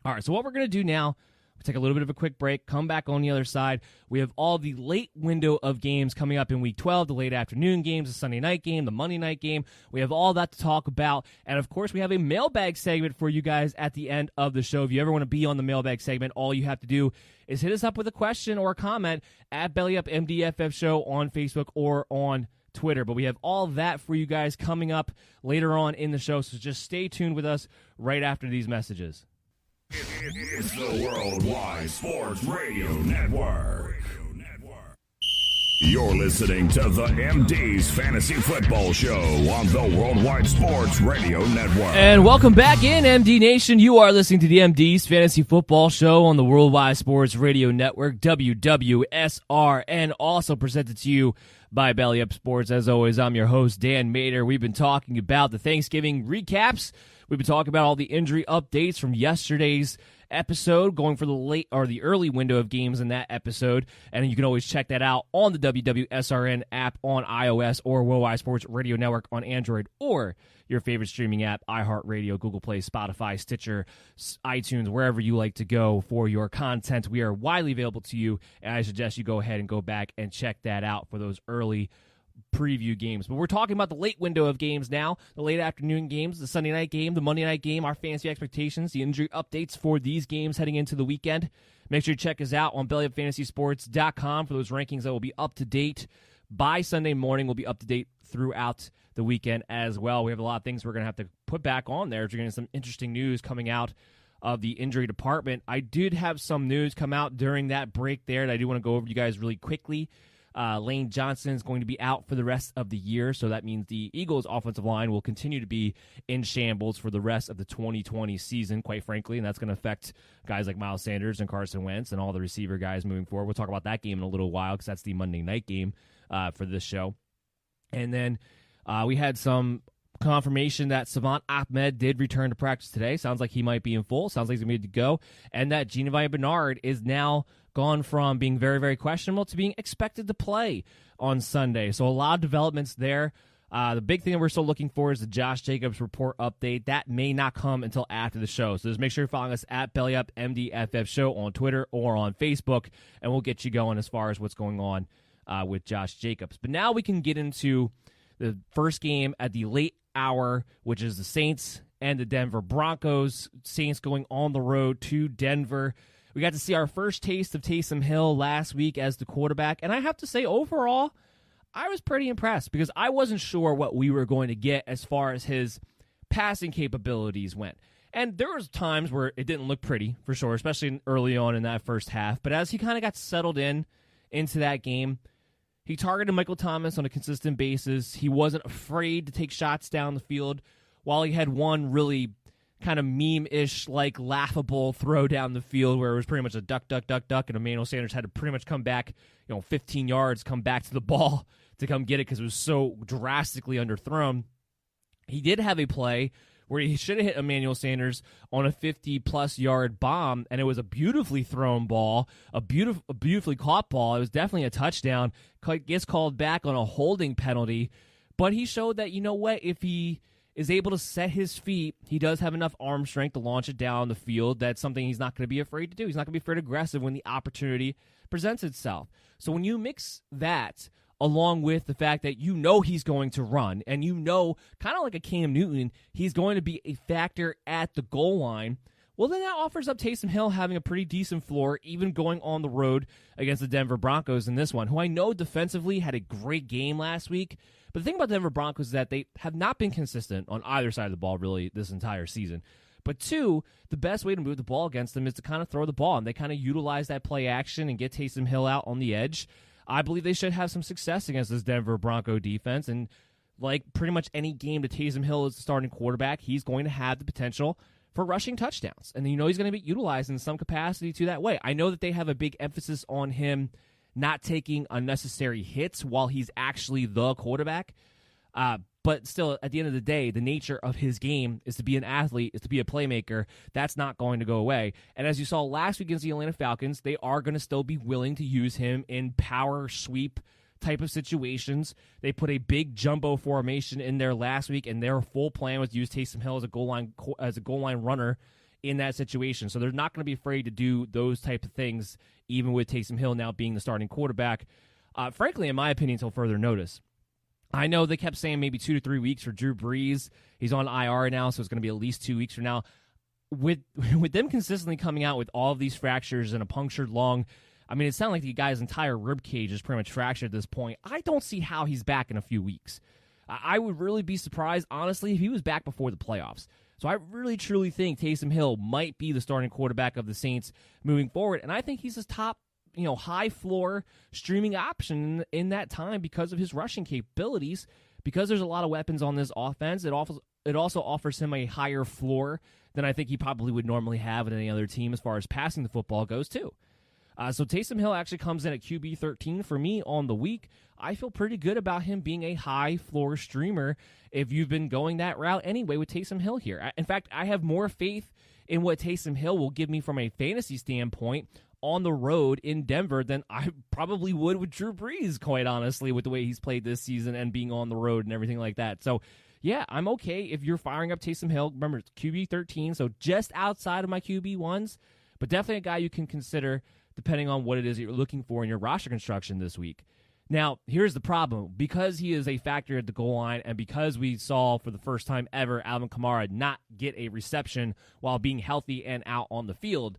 All right, so what we're going to do now, we'll take a little bit of a quick break, come back on the other side. We have all the late window of games coming up in Week 12, the late afternoon games, the Sunday night game, the Monday night game. We have all that to talk about. And, of course, we have a mailbag segment for you guys at the end of the show. If you ever want to be on the mailbag segment, all you have to do is hit us up with a question or a comment at BellyUpMDFF Show on Facebook or on Twitter. But we have all that for you guys coming up later on in the show, so just stay tuned with us right after these messages. It's the Worldwide Sports Radio Network. You're listening to the MD's Fantasy Football Show on the Worldwide Sports Radio Network. And welcome back in, MD Nation. You are listening to the MD's Fantasy Football Show on the Worldwide Sports Radio Network, WWSR, and also presented to you by Belly Up Sports. As always, I'm your host, Dan Mader. We've been talking about the Thanksgiving recaps. We've been talking about all the injury updates from yesterday's episode, going for the early window of games in that episode, and you can always check that out on the WWSRN app on iOS or Worldwide Sports Radio Network on Android or your favorite streaming app, iHeartRadio, Google Play, Spotify, Stitcher, iTunes, wherever you like to go for your content. We are widely available to you, and I suggest you go ahead and go back and check that out for those early preview games. But we're talking about the late window of games now, the late afternoon games, the Sunday night game, the Monday night game, our fantasy expectations, the injury updates for these games heading into the weekend. Make sure you check us out on BellyUpFantasySports.com for those rankings that will be up to date by Sunday morning. Will be up to date throughout the weekend as well. We have a lot of things we're going to have to put back on there. You're going to get some interesting news coming out of the injury department. I did have some news come out during that break there that I do want to go over with you guys really quickly. Lane Johnson is going to be out for the rest of the year, so that means the Eagles' offensive line will continue to be in shambles for the rest of the 2020 season, quite frankly, and that's going to affect guys like Miles Sanders and Carson Wentz and all the receiver guys moving forward. We'll talk about that game in a little while because that's the Monday night game for this show. And then we had some confirmation that Savant Ahmed did return to practice today. Sounds like he might be in full. Sounds like he's going to be good to go. And that Giovanni Bernard is now gone from being very, very questionable to being expected to play on Sunday. So a lot of developments there. The big thing that we're still looking for is the Josh Jacobs report update. That may not come until after the show. So just make sure you're following us at BellyUpMDFF Show on Twitter or on Facebook, and we'll get you going as far as what's going on with Josh Jacobs. But now we can get into the first game at the late hour, which is the Saints and the Denver Broncos. Saints going on the road to Denver. We got to see our first taste of Taysom Hill last week as the quarterback, and I have to say, overall, I was pretty impressed because I wasn't sure what we were going to get as far as his passing capabilities went. And there was times where it didn't look pretty, for sure, especially early on in that first half. But as he kind of got settled into that game, he targeted Michael Thomas on a consistent basis. He wasn't afraid to take shots down the field. While he had one really kind of meme-ish, like laughable throw down the field where it was pretty much a duck, duck, duck, duck, and Emmanuel Sanders had to pretty much come back, 15 yards, come back to the ball to come get it because it was so drastically underthrown. He did have a play where he should have hit Emmanuel Sanders on a 50-plus yard bomb, and it was a beautifully thrown ball, a beautifully caught ball. It was definitely a touchdown. Gets called back on a holding penalty, but he showed that, if he is able to set his feet, he does have enough arm strength to launch it down the field. That's something he's not going to be afraid to do. He's not going to be afraid aggressive when the opportunity presents itself. So when you mix that along with the fact that he's going to run, and kind of like a Cam Newton, he's going to be a factor at the goal line, well, then that offers up Taysom Hill having a pretty decent floor, even going on the road against the Denver Broncos in this one, who I know defensively had a great game last week. But the thing about the Denver Broncos is that they have not been consistent on either side of the ball really this entire season. But two, the best way to move the ball against them is to kind of throw the ball, and they kind of utilize that play action and get Taysom Hill out on the edge. I believe they should have some success against this Denver Bronco defense, and like pretty much any game that Taysom Hill is the starting quarterback, he's going to have the potential for rushing touchdowns. And he's going to be utilized in some capacity to that way. I know that they have a big emphasis on him not taking unnecessary hits while he's actually the quarterback. But still, at the end of the day, the nature of his game is to be an athlete, is to be a playmaker. That's not going to go away. And as you saw last week against the Atlanta Falcons, they are going to still be willing to use him in power sweep type of situations. They put a big jumbo formation in there last week, and their full plan was to use Taysom Hill as a goal line runner in that situation. So they're not going to be afraid to do those type of things, even with Taysom Hill now being the starting quarterback. Frankly, in my opinion, until further notice. I know they kept saying maybe 2 to 3 weeks for Drew Brees. He's on IR now, so it's going to be at least 2 weeks from now. With them consistently coming out with all of these fractures and a punctured lung, I mean, it sounds like the guy's entire rib cage is pretty much fractured at this point. I don't see how he's back in a few weeks. I would really be surprised, honestly, if he was back before the playoffs. So I really, truly think Taysom Hill might be the starting quarterback of the Saints moving forward, and I think he's his top high floor streaming option in that time because of his rushing capabilities, because there's a lot of weapons on this offense. It also offers him a higher floor than I think he probably would normally have at any other team as far as passing the football goes too. So Taysom Hill actually comes in at QB 13 for me on the week. I feel pretty good about him being a high floor streamer if you've been going that route anyway with Taysom Hill here. In fact, I have more faith in what Taysom Hill will give me from a fantasy standpoint on the road in Denver than I probably would with Drew Brees, quite honestly, with the way he's played this season and being on the road and everything like that. So, yeah, I'm okay if you're firing up Taysom Hill. Remember, it's QB 13, so just outside of my QB ones, but definitely a guy you can consider depending on what it is that you're looking for in your roster construction this week. Now, here's the problem. Because he is a factor at the goal line, and because we saw for the first time ever Alvin Kamara not get a reception while being healthy and out on the field,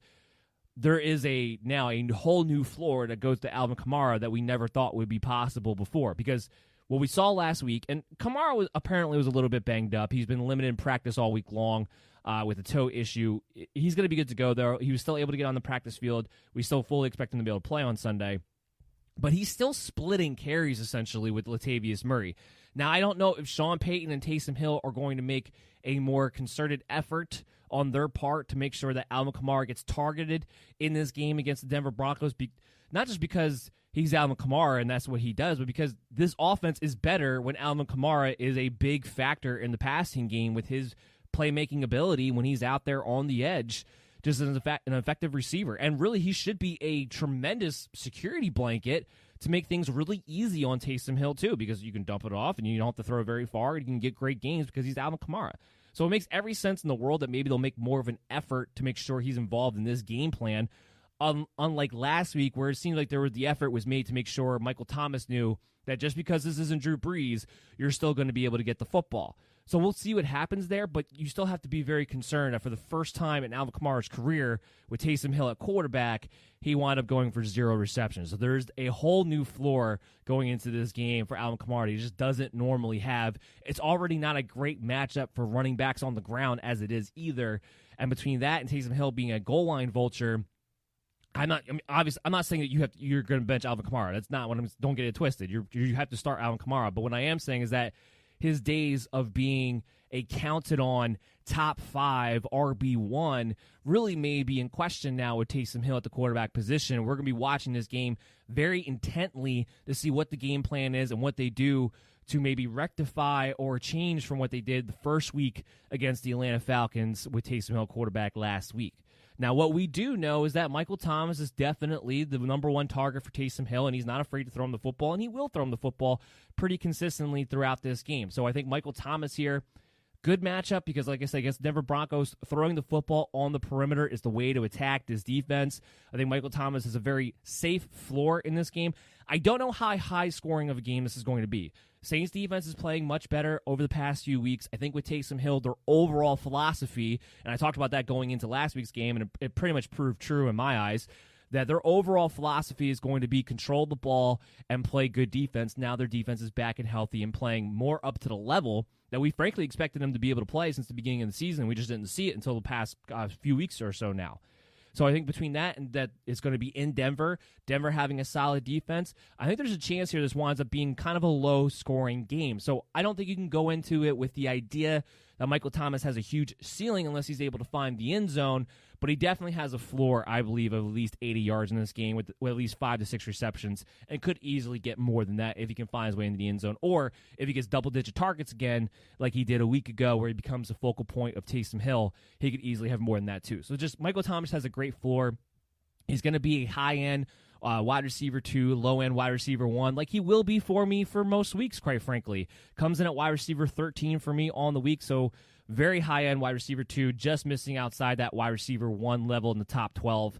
there is now a whole new floor that goes to Alvin Kamara that we never thought would be possible before. Because what we saw last week, and Kamara apparently was a little bit banged up. He's been limited in practice all week long with a toe issue. He's going to be good to go, though. He was still able to get on the practice field. We still fully expect him to be able to play on Sunday. But he's still splitting carries, essentially, with Latavius Murray. Now, I don't know if Sean Payton and Taysom Hill are going to make a more concerted effort on their part to make sure that Alvin Kamara gets targeted in this game against the Denver Broncos, not just because he's Alvin Kamara and that's what he does, but because this offense is better when Alvin Kamara is a big factor in the passing game with his playmaking ability when he's out there on the edge, just as an effective receiver. And really, he should be a tremendous security blanket to make things really easy on Taysom Hill too, because you can dump it off and you don't have to throw very far, and you can get great games because he's Alvin Kamara. So it makes every sense in the world that maybe they'll make more of an effort to make sure he's involved in this game plan. Unlike last week, where it seemed like the effort was made to make sure Michael Thomas knew that just because this isn't Drew Brees, you're still going to be able to get the football. So we'll see what happens there, but you still have to be very concerned that for the first time in Alvin Kamara's career with Taysom Hill at quarterback, he wound up going for 0 receptions. So there's a whole new floor going into this game for Alvin Kamara. He just doesn't normally have. It's already not a great matchup for running backs on the ground as it is either. And between that and Taysom Hill being a goal line vulture, I'm not saying that you're going to bench Alvin Kamara. That's not what don't get it twisted. You have to start Alvin Kamara. But what I am saying is that his days of being a counted on top 5 RB1 really may be in question now with Taysom Hill at the quarterback position. We're going to be watching this game very intently to see what the game plan is and what they do to maybe rectify or change from what they did the first week against the Atlanta Falcons with Taysom Hill quarterback last week. Now, what we do know is that Michael Thomas is definitely the number 1 target for Taysom Hill, and he's not afraid to throw him the football, and he will throw him the football pretty consistently throughout this game. So I think Michael Thomas here, good matchup because, like I said, against Denver Broncos, throwing the football on the perimeter is the way to attack this defense. I think Michael Thomas has a very safe floor in this game. I don't know how high scoring of a game this is going to be. Saints defense is playing much better over the past few weeks. I think with Taysom Hill, their overall philosophy, and I talked about that going into last week's game, and it pretty much proved true in my eyes, that their overall philosophy is going to be control the ball and play good defense. Now their defense is back and healthy and playing more up to the level that we frankly expected them to be able to play since the beginning of the season. We just didn't see it until the past few weeks or so now. So I think between that and that it's going to be in Denver having a solid defense, I think there's a chance here this winds up being kind of a low-scoring game. So I don't think you can go into it with the idea that Michael Thomas has a huge ceiling unless he's able to find the end zone, but he definitely has a floor, I believe, of at least 80 yards in this game with at least 5 to 6 receptions, and could easily get more than that if he can find his way into the end zone, or if he gets double-digit targets again like he did a week ago where he becomes the focal point of Taysom Hill, he could easily have more than that too. So just Michael Thomas has a great floor. He's going to be a high-end wide receiver 2, low-end wide receiver 1, like he will be for me for most weeks, quite frankly. Comes in at wide receiver 13 for me on the week, so very high-end wide receiver 2, just missing outside that wide receiver 1 level in the top 12.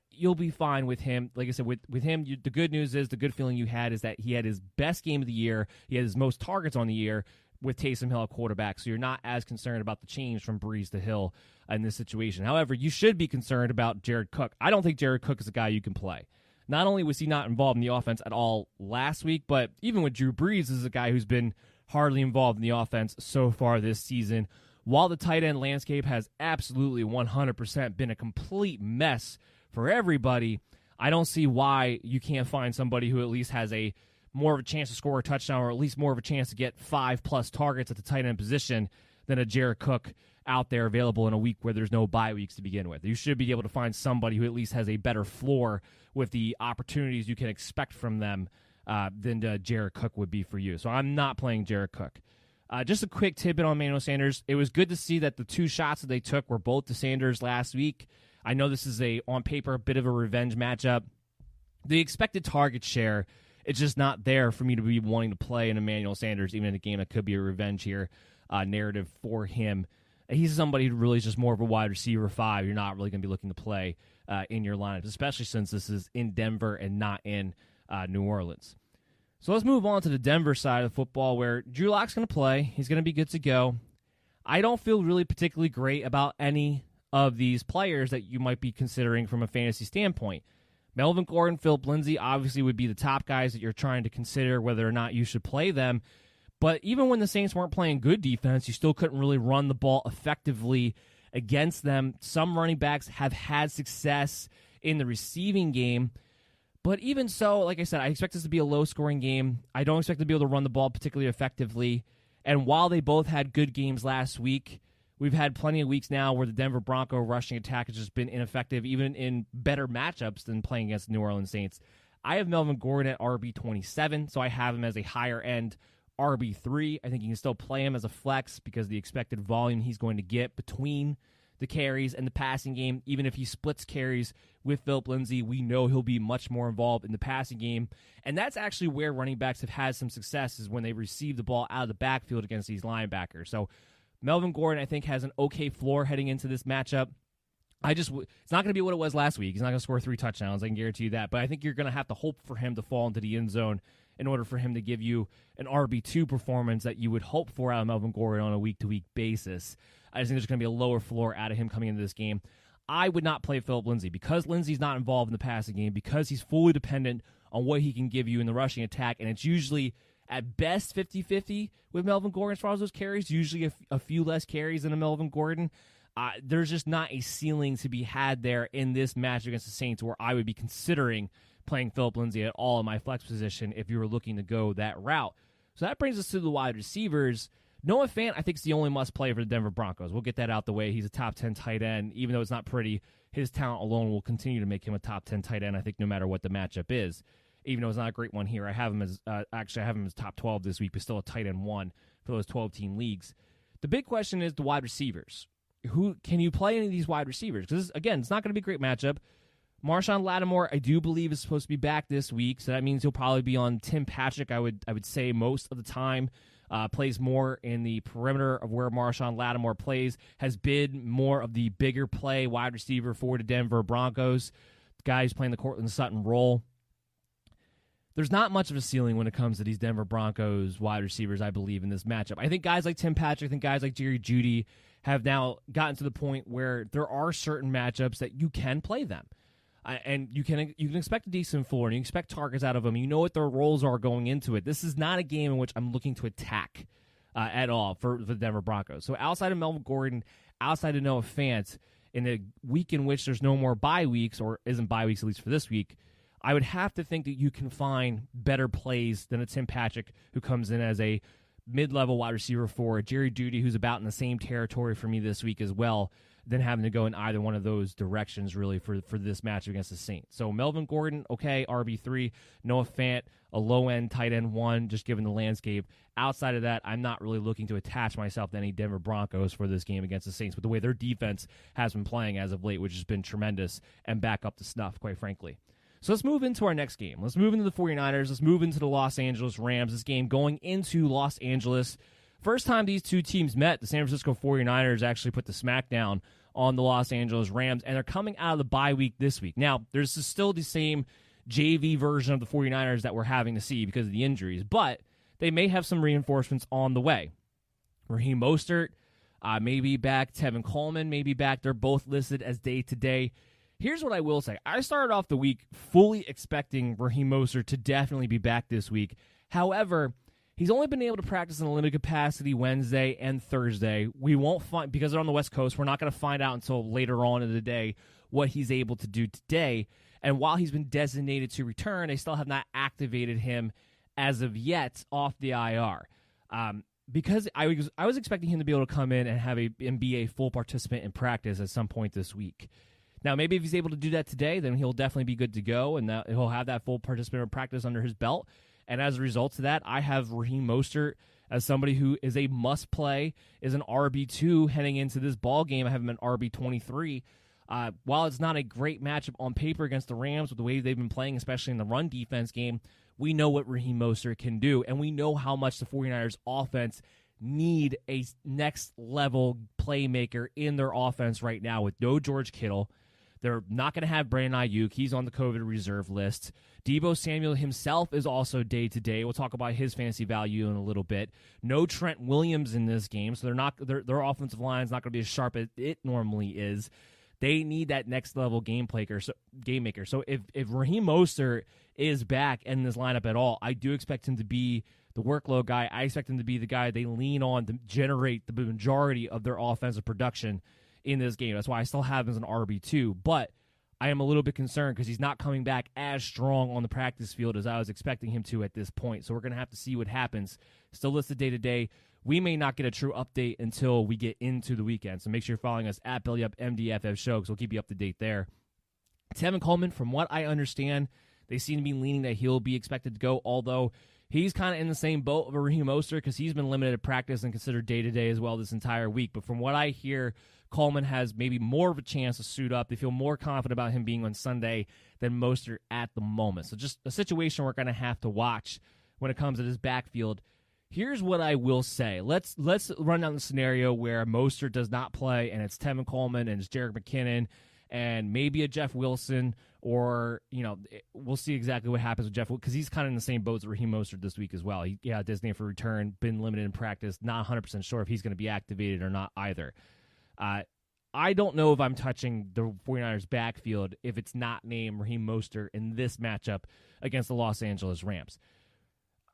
You'll be fine with him. Like I said, with him, the good news is, the good feeling you had is that he had his best game of the year. He had his most targets on the year with Taysom Hill at quarterback, so you're not as concerned about the change from Brees to Hill in this situation. However, you should be concerned about Jared Cook. I don't think Jared Cook is a guy you can play. Not only was he not involved in the offense at all last week, but even with Drew Brees, this is a guy who's been hardly involved in the offense so far this season. While the tight end landscape has absolutely 100% been a complete mess for everybody, I don't see why you can't find somebody who at least has a more of a chance to score a touchdown, or at least more of a chance to get 5+ targets at the tight end position than a Jared Cook out there available in a week where there's no bye weeks to begin with. You should be able to find somebody who at least has a better floor with the opportunities you can expect from them than Jared Cook would be for you. So I'm not playing Jared Cook. Just a quick tidbit on Emmanuel Sanders. It was good to see that the 2 shots that they took were both to Sanders last week. I know this is on paper, a bit of a revenge matchup. The expected target share, it's just not there for me to be wanting to play in Emmanuel Sanders, even in a game that could be a revenge here narrative for him. He's somebody who really is just more of a wide receiver 5. You're not really going to be looking to play in your lineup, especially since this is in Denver and not in New Orleans. So let's move on to the Denver side of football, where Drew Lock's going to play. He's going to be good to go. I don't feel really particularly great about any of these players that you might be considering from a fantasy standpoint. Melvin Gordon, Philip Lindsay obviously would be the top guys that you're trying to consider whether or not you should play them. But even when the Saints weren't playing good defense, you still couldn't really run the ball effectively against them. Some running backs have had success in the receiving game. But even so, like I said, I expect this to be a low-scoring game. I don't expect to be able to run the ball particularly effectively. And while they both had good games last week, we've had plenty of weeks now where the Denver Bronco rushing attack has just been ineffective, even in better matchups than playing against the New Orleans Saints. I have Melvin Gordon at RB27, so I have him as a higher-end RB3. I think you can still play him as a flex because the expected volume he's going to get between the carries and the passing game. Even if he splits carries with Phillip Lindsay, we know he'll be much more involved in the passing game. And that's actually where running backs have had some success, is when they receive the ball out of the backfield against these linebackers. So Melvin Gordon, I think, has an okay floor heading into this matchup. It's not going to be what it was last week. He's not going to score 3 touchdowns. I can guarantee you that. But I think you're going to have to hope for him to fall into the end zone in order for him to give you an RB2 performance that you would hope for out of Melvin Gordon on a week-to-week basis. I just think there's going to be a lower floor out of him coming into this game. I would not play Phillip Lindsay because Lindsay's not involved in the passing game, because he's fully dependent on what he can give you in the rushing attack, and it's usually at best 50-50 with Melvin Gordon as far as those carries, usually a few less carries than a Melvin Gordon. There's just not a ceiling to be had there in this match against the Saints where I would be considering playing Phillip Lindsay at all in my flex position if you were looking to go that route. So that brings us to the wide receivers. Noah Fant, I think, is the only must-play for the Denver Broncos. We'll get that out the way. He's a top 10 tight end. Even though it's not pretty, his talent alone will continue to make him a top 10 tight end, I think, no matter what the matchup is. Even though it's not a great one here, I have him as top 12 this week, but still a tight end 1 for those 12-team leagues. The big question is the wide receivers. Who can you play any of these wide receivers? Because, again, it's not going to be a great matchup. Marshawn Lattimore, I do believe, is supposed to be back this week, so that means he'll probably be on Tim Patrick, I would say, most of the time. Plays more in the perimeter of where Marshawn Lattimore plays, has been more of the bigger play wide receiver for the Denver Broncos. The guy who's playing the Courtland Sutton role. There's not much of a ceiling when it comes to these Denver Broncos wide receivers, I believe, in this matchup. I think guys like Tim Patrick and guys like Jerry Jeudy have now gotten to the point where there are certain matchups that you can play them. And you can expect a decent floor, and you expect targets out of them. You know what their roles are going into it. This is not a game in which I'm looking to attack at all for the Denver Broncos. So outside of Melvin Gordon, outside of Noah Fant, in a week in which there's no more bye weeks, or isn't bye weeks at least for this week, I would have to think that you can find better plays than a Tim Patrick, who comes in as a mid-level wide receiver for Jerry Jeudy, who's about in the same territory for me this week as well, than having to go in either one of those directions, really, for this match against the Saints. So Melvin Gordon, okay, RB3. Noah Fant, a low-end tight end 1, just given the landscape. Outside of that, I'm not really looking to attach myself to any Denver Broncos for this game against the Saints, with the way their defense has been playing as of late, which has been tremendous and back up to snuff, quite frankly. So let's move into our next game. Let's move into the 49ers. Let's move into the Los Angeles Rams. This game going into Los Angeles. First time these two teams met, the San Francisco 49ers actually put the smackdown on the Los Angeles Rams, and they're coming out of the bye week this week. Now, there's still the same JV version of the 49ers that we're having to see because of the injuries, but they may have some reinforcements on the way. Raheem Mostert may be back. Tevin Coleman may be back. They're both listed as day-to-day. Here's what I will say. I started off the week fully expecting Raheem Mostert to definitely be back this week. However, he's only been able to practice in a limited capacity Wednesday and Thursday. We won't find, because they're on the West Coast, we're not going to find out until later on in the day what he's able to do today. And while he's been designated to return, they still have not activated him as of yet off the IR. Because I was expecting him to be able to come in and be a full participant in practice at some point this week. Now, maybe if he's able to do that today, then he'll definitely be good to go, and he'll have that full participant in practice under his belt. And as a result of that, I have Raheem Mostert as somebody who is a must-play, is an RB2 heading into this ball game. I have him at RB23. While it's not a great matchup on paper against the Rams with the way they've been playing, especially in the run defense game, we know what Raheem Mostert can do, and we know how much the 49ers offense need a next-level playmaker in their offense right now with no George Kittle. They're not going to have Brandon Ayuk. He's on the COVID reserve list. Deebo Samuel himself is also day-to-day. We'll talk about his fantasy value in a little bit. No Trent Williams in this game, so their offensive line is not going to be as sharp as it normally is. They need that next-level game maker. So if Raheem Mostert is back in this lineup at all, I do expect him to be the workload guy. I expect him to be the guy they lean on to generate the majority of their offensive production in this game. That's why I still have him as an RB2, but I am a little bit concerned because he's not coming back as strong on the practice field as I was expecting him to at this point. So we're going to have to see what happens. Still listed day-to-day. We may not get a true update until we get into the weekend, so make sure you're following us at BellyUpMDFF Show because we'll keep you up to date there. Tevin Coleman, from what I understand, they seem to be leaning that he'll be expected to go, although He's kind of in the same boat of a Raheem Mostert because he's been limited at practice and considered day-to-day as well this entire week. But from what I hear, Coleman has maybe more of a chance to suit up. They feel more confident about him being on Sunday than Mostert at the moment. So just a situation we're going to have to watch when it comes to this backfield. Here's what I will say. Let's run down the scenario where Mostert does not play, and it's Tevin Coleman and it's Jerick McKinnon and maybe a Jeff Wilson, or, we'll see exactly what happens with Jeff, because he's kind of in the same boat as Raheem Mostert this week as well. He designated for return, been limited in practice, not 100% sure if he's going to be activated or not either. I don't know if I'm touching the 49ers backfield if it's not named Raheem Mostert in this matchup against the Los Angeles Rams.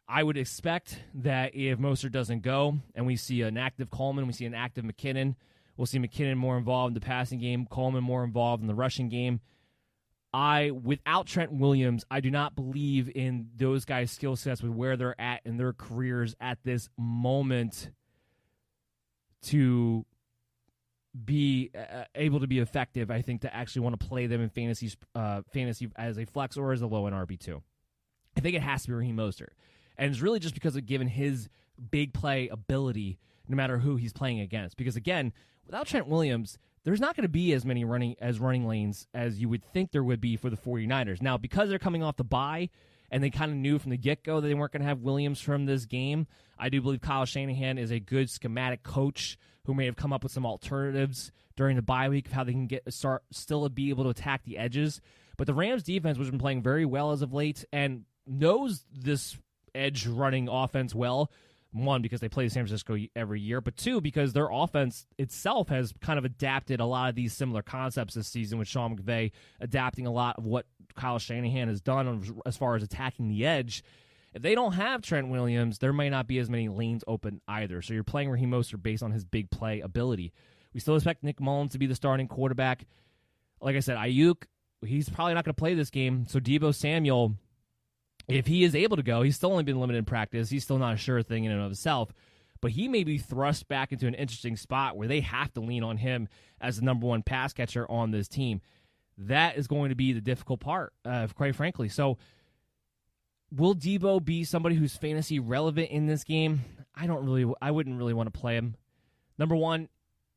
I would expect that if Mostert doesn't go and we see an active Coleman, we see an active McKinnon, we'll see McKinnon more involved in the passing game, Coleman more involved in the rushing game. Without Trent Williams, I do not believe in those guys' skill sets with where they're at in their careers at this moment to be able to be effective. I think to actually want to play them in fantasy as a flex or as a low-end RB2. I think it has to be Raheem Mostert. And it's really just because of given his big play ability, no matter who he's playing against. Because, again, without Trent Williams, there's not going to be as many running lanes as you would think there would be for the 49ers. Now, because they're coming off the bye, and they kind of knew from the get-go that they weren't going to have Williams from this game, I do believe Kyle Shanahan is a good schematic coach who may have come up with some alternatives during the bye week of how they can still be able to attack the edges. But the Rams defense, which has been playing very well as of late, and knows this edge running offense well. One, because they play San Francisco every year, but two, because their offense itself has kind of adapted a lot of these similar concepts this season, with Sean McVay adapting a lot of what Kyle Shanahan has done as far as attacking the edge. If they don't have Trent Williams, there may not be as many lanes open either. So you're playing Raheem Mostert based on his big play ability. We still expect Nick Mullins to be the starting quarterback. Like I said, Ayuk, he's probably not going to play this game. So Deebo Samuel, if he is able to go, he's still only been limited in practice. He's still not a sure thing in and of himself. But he may be thrust back into an interesting spot where they have to lean on him as the number one pass catcher on this team. That is going to be the difficult part, quite frankly. So will Deebo be somebody who's fantasy relevant in this game? I wouldn't really want to play him. Number one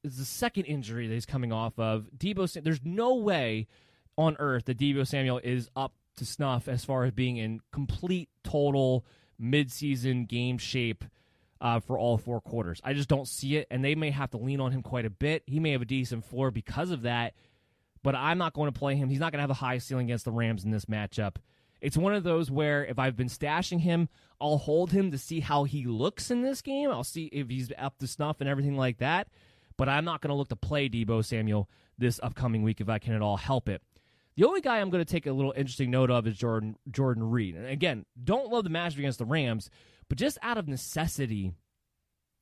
is the second injury that he's coming off of. There's no way on earth that Deebo Samuel is up to snuff as far as being in complete, total, midseason game shape for all four quarters. I just don't see it, and they may have to lean on him quite a bit. He may have a decent floor because of that, but I'm not going to play him. He's not going to have a high ceiling against the Rams in this matchup. It's one of those where if I've been stashing him, I'll hold him to see how he looks in this game. I'll see if he's up to snuff and everything like that, but I'm not going to look to play Deebo Samuel this upcoming week if I can at all help it. The only guy I'm going to take a little interesting note of is Jordan Reed. And again, don't love the matchup against the Rams, but just out of necessity,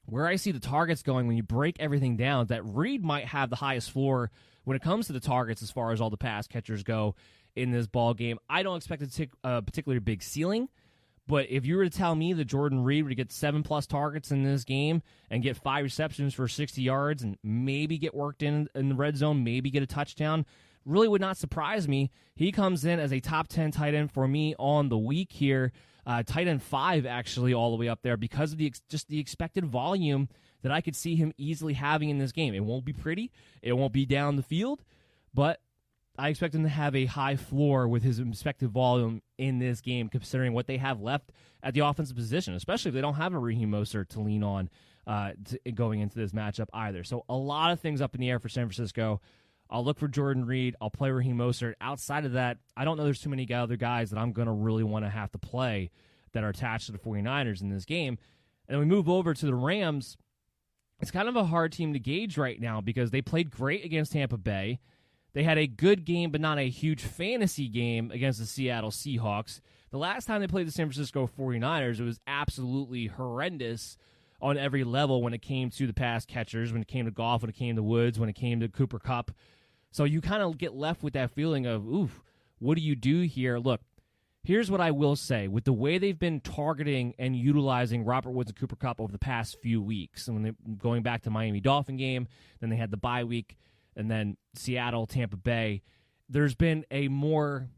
where I see the targets going when you break everything down, that Reed might have the highest floor when it comes to the targets as far as all the pass catchers go in this ball game. I don't expect it to take a particularly big ceiling, but if you were to tell me that Jordan Reed would get 7+ targets in this game and get 5 receptions for 60 yards and maybe get worked in the red zone, maybe get a touchdown, really would not surprise me. He comes in as a top 10 tight end for me on the week here. Tight end 5, actually, all the way up there because of the expected volume that I could see him easily having in this game. It won't be pretty. It won't be down the field, but I expect him to have a high floor with his expected volume in this game, considering what they have left at the offensive position, especially if they don't have a Raheem Mostert to lean on going into this matchup either. So a lot of things up in the air for San Francisco. I'll look for Jordan Reed. I'll play Raheem Mostert. Outside of that, I don't know there's too many other guys that I'm going to really want to have to play that are attached to the 49ers in this game. And we move over to the Rams. It's kind of a hard team to gauge right now because they played great against Tampa Bay. They had a good game, but not a huge fantasy game against the Seattle Seahawks. The last time they played the San Francisco 49ers, it was absolutely horrendous on every level when it came to the pass catchers, when it came to Goff, when it came to Woods, when it came to Cooper Kupp. So you kind of get left with that feeling of, oof, what do you do here? Look, here's what I will say. With the way they've been targeting and utilizing Robert Woods and Cooper Kupp over the past few weeks, and when they going back to Miami Dolphin game, then they had the bye week, and then Seattle, Tampa Bay, there's been a more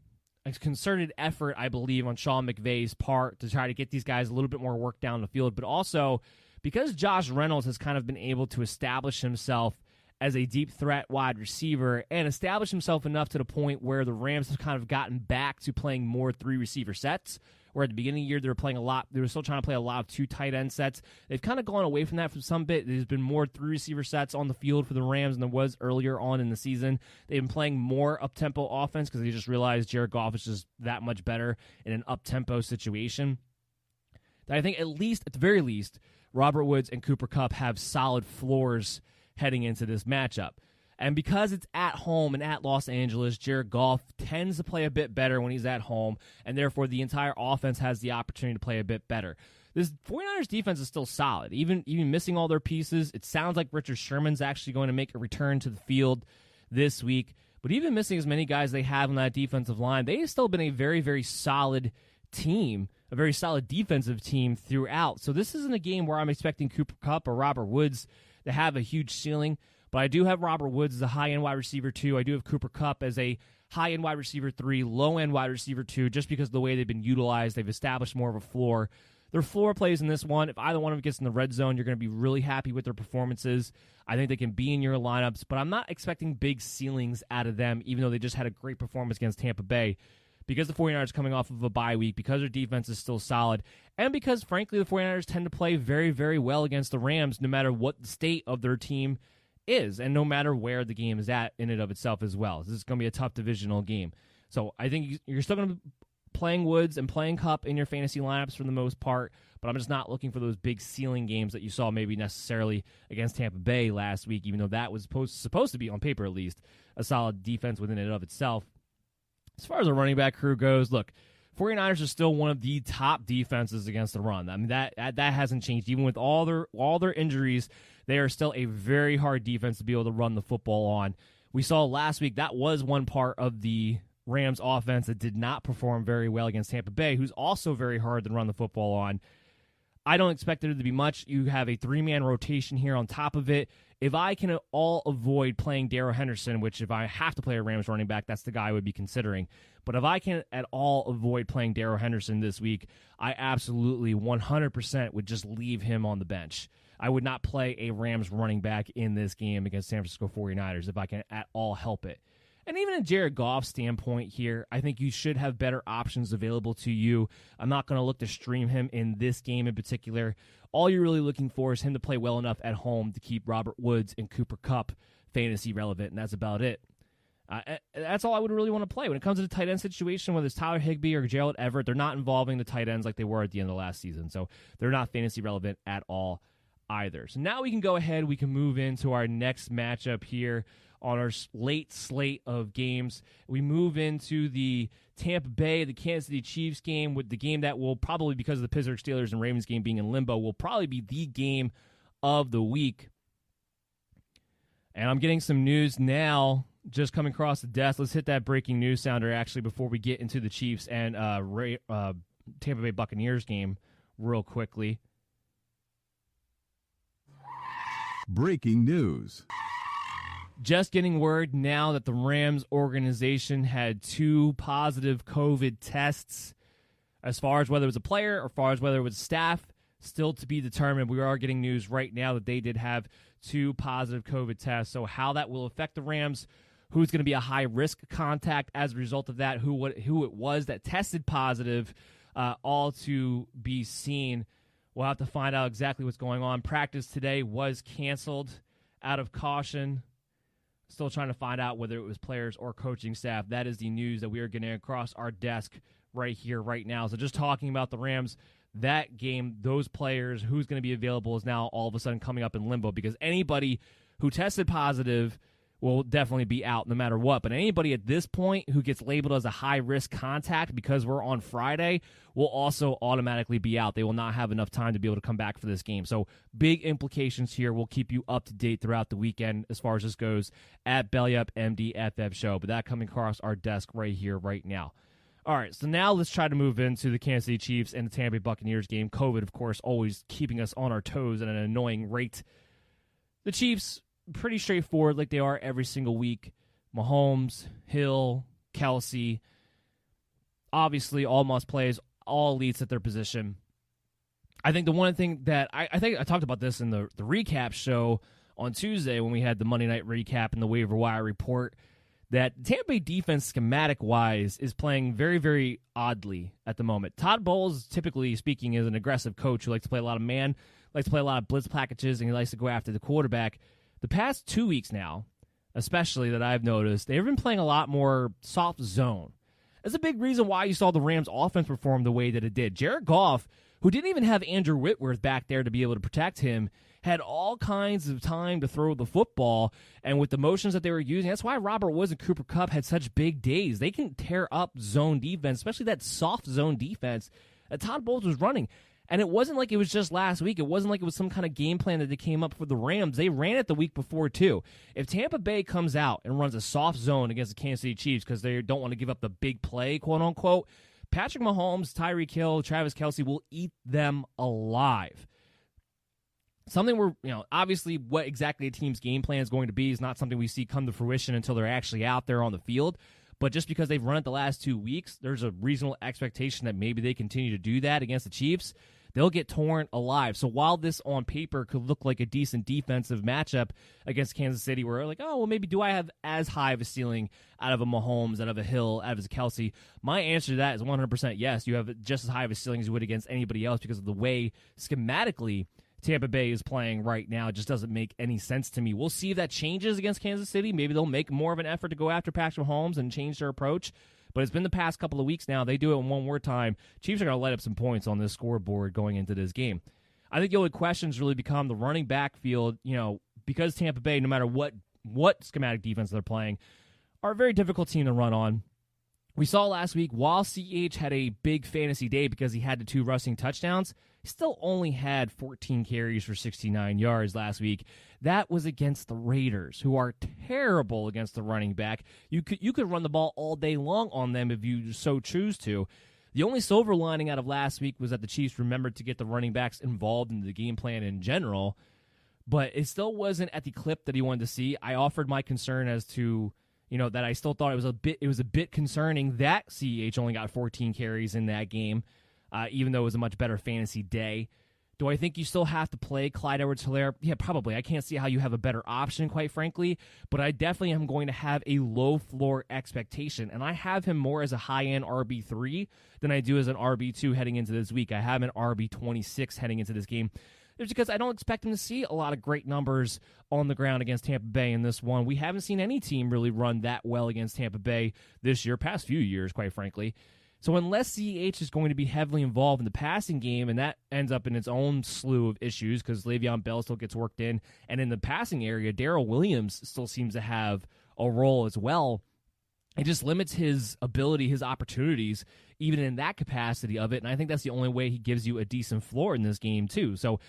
a concerted effort, I believe, on Sean McVay's part to try to get these guys a little bit more work down the field, but also because Josh Reynolds has kind of been able to establish himself as a deep threat wide receiver and establish himself enough to the point where the Rams have kind of gotten back to playing more 3 receiver sets, where at the beginning of the year they were playing a lot. They were still trying to play a lot of 2 tight end sets. They've kind of gone away from that for some bit. There's been more 3 receiver sets on the field for the Rams than there was earlier on in the season. They've been playing more up-tempo offense because they just realized Jared Goff is just that much better in an up-tempo situation. That I think at the very least, Robert Woods and Cooper Kupp have solid floors heading into this matchup. And because it's at home and at Los Angeles, Jared Goff tends to play a bit better when he's at home, and therefore the entire offense has the opportunity to play a bit better. This 49ers defense is still solid. Even missing all their pieces, it sounds like Richard Sherman's actually going to make a return to the field this week. But even missing as many guys they have on that defensive line, they have still been a very, very solid team, a very solid defensive team throughout. So this isn't a game where I'm expecting Cooper Kupp or Robert Woods to have a huge ceiling, but I do have Robert Woods as a high-end wide receiver 2. I do have Cooper Kupp as a high-end wide receiver 3, low-end wide receiver 2, just because of the way they've been utilized. They've established more of a floor. Their floor plays in this one, if either one of them gets in the red zone, you're going to be really happy with their performances. I think they can be in your lineups, but I'm not expecting big ceilings out of them, even though they just had a great performance against Tampa Bay. Because the 49ers are coming off of a bye week, because their defense is still solid, and because, frankly, the 49ers tend to play very, very well against the Rams no matter what the state of their team is, and no matter where the game is at in and of itself as well. This is going to be a tough divisional game. So I think you're still going to be playing Woods and playing Kupp in your fantasy lineups for the most part, but I'm just not looking for those big ceiling games that you saw maybe necessarily against Tampa Bay last week, even though that was supposed to be, on paper at least, a solid defense within and of itself. As far as the running back crew goes, look, 49ers are still one of the top defenses against the run. I mean, that hasn't changed. Even with all their injuries, they are still a very hard defense to be able to run the football on. We saw last week that was one part of the Rams offense that did not perform very well against Tampa Bay, who's also very hard to run the football on. I don't expect there to be much. You have a 3-man rotation here on top of it. If I can at all avoid playing Darrell Henderson, which if I have to play a Rams running back, that's the guy I would be considering. But if I can at all avoid playing Darrell Henderson this week, I absolutely 100% would just leave him on the bench. I would not play a Rams running back in this game against San Francisco 49ers if I can at all help it. And even in Jared Goff's standpoint here, I think you should have better options available to you. I'm not going to look to stream him in this game in particular. All you're really looking for is him to play well enough at home to keep Robert Woods and Cooper Kupp fantasy relevant, and that's about it. That's all I would really want to play. When it comes to the tight end situation, whether it's Tyler Higbee or Gerald Everett, they're not involving the tight ends like they were at the end of last season, so they're not fantasy relevant at all either. So now we can go ahead, we can move into our next matchup here on our late slate of games. We move into the Tampa Bay, the Kansas City Chiefs game, with the game that will probably, because of the Pittsburgh Steelers and Ravens game being in limbo, will probably be the game of the week. And I'm getting some news now just coming across the desk. Let's hit that breaking news sounder, actually, before we get into the Chiefs and Tampa Bay Buccaneers game real quickly. Breaking news. Just getting word now that the Rams organization had 2 positive COVID tests. As far as whether it was a player or as far as whether it was staff, still to be determined. We are getting news right now that they did have 2 positive COVID tests. So how that will affect the Rams, who's going to be a high-risk contact as a result of that, who it was that tested positive, all to be seen. We'll have to find out exactly what's going on. Practice today was canceled out of caution. Still trying to find out whether it was players or coaching staff. That is the news that we are getting across our desk right here, right now. So just talking about the Rams, that game, those players, who's going to be available is now all of a sudden coming up in limbo, because anybody who tested positive will definitely be out no matter what. But anybody at this point who gets labeled as a high-risk contact because we're on Friday will also automatically be out. They will not have enough time to be able to come back for this game. So big implications here. We'll keep you up to date throughout the weekend as far as this goes at Belly Up MDFF Show. But that coming across our desk right here, right now. All right, so now let's try to move into the Kansas City Chiefs and the Tampa Bay Buccaneers game. COVID, of course, always keeping us on our toes at an annoying rate. The Chiefs, pretty straightforward like they are every single week. Mahomes, Hill, Kelsey, obviously all must-plays, all elites at their position. I think the one thing that I think I talked about this in the recap show on Tuesday when we had the Monday night recap and the waiver wire report, that Tampa Bay defense schematic-wise is playing very, very oddly at the moment. Todd Bowles, typically speaking, is an aggressive coach who likes to play a lot of man, likes to play a lot of blitz packages, and he likes to go after the quarterback. The past 2 weeks now, especially that I've noticed, they've been playing a lot more soft zone. That's a big reason why you saw the Rams' offense perform the way that it did. Jared Goff, who didn't even have Andrew Whitworth back there to be able to protect him, had all kinds of time to throw the football, and with the motions that they were using, that's why Robert Woods and Cooper Kupp had such big days. They can tear up zone defense, especially that soft zone defense that Todd Bowles was running. And it wasn't like it was just last week. It wasn't like it was some kind of game plan that they came up for the Rams. They ran it the week before, too. If Tampa Bay comes out and runs a soft zone against the Kansas City Chiefs because they don't want to give up the big play, quote-unquote, Patrick Mahomes, Tyreek Hill, Travis Kelce will eat them alive. Something where, obviously what exactly a team's game plan is going to be is not something we see come to fruition until they're actually out there on the field. But just because they've run it the last 2 weeks, there's a reasonable expectation that maybe they continue to do that against the Chiefs. They'll get torn alive. So while this on paper could look like a decent defensive matchup against Kansas City, where like, oh, well, maybe do I have as high of a ceiling out of a Mahomes, out of a Hill, out of a Kelce? My answer to that is 100% yes. You have just as high of a ceiling as you would against anybody else because of the way schematically Tampa Bay is playing right now. It just doesn't make any sense to me. We'll see if that changes against Kansas City. Maybe they'll make more of an effort to go after Patrick Mahomes and change their approach. But it's been the past couple of weeks now. They do it in one more time. Chiefs are going to light up some points on this scoreboard going into this game. I think the only questions really become the running back field, because Tampa Bay, no matter what schematic defense they're playing, are a very difficult team to run on. We saw last week, while CH had a big fantasy day because he had the 2 rushing touchdowns, he still only had 14 carries for 69 yards last week. That was against the Raiders, who are terrible against the running back. You could run the ball all day long on them if you so choose to. The only silver lining out of last week was that the Chiefs remembered to get the running backs involved in the game plan in general, but it still wasn't at the clip that he wanted to see. I offered my concern as to that I still thought it was a bit concerning that CEH only got 14 carries in that game, even though it was a much better fantasy day. Do I think you still have to play Clyde Edwards-Helaire? Yeah, probably. I can't see how you have a better option, quite frankly, but I definitely am going to have a low floor expectation, and I have him more as a high-end RB3 than I do as an RB2 heading into this week. I have an RB26 heading into this game. It's because I don't expect him to see a lot of great numbers on the ground against Tampa Bay in this one. We haven't seen any team really run that well against Tampa Bay this year, past few years, quite frankly. So unless CEH is going to be heavily involved in the passing game, and that ends up in its own slew of issues because Le'Veon Bell still gets worked in, and in the passing area, Darrell Williams still seems to have a role as well. It just limits his ability, his opportunities, even in that capacity of it, and I think that's the only way he gives you a decent floor in this game, too. So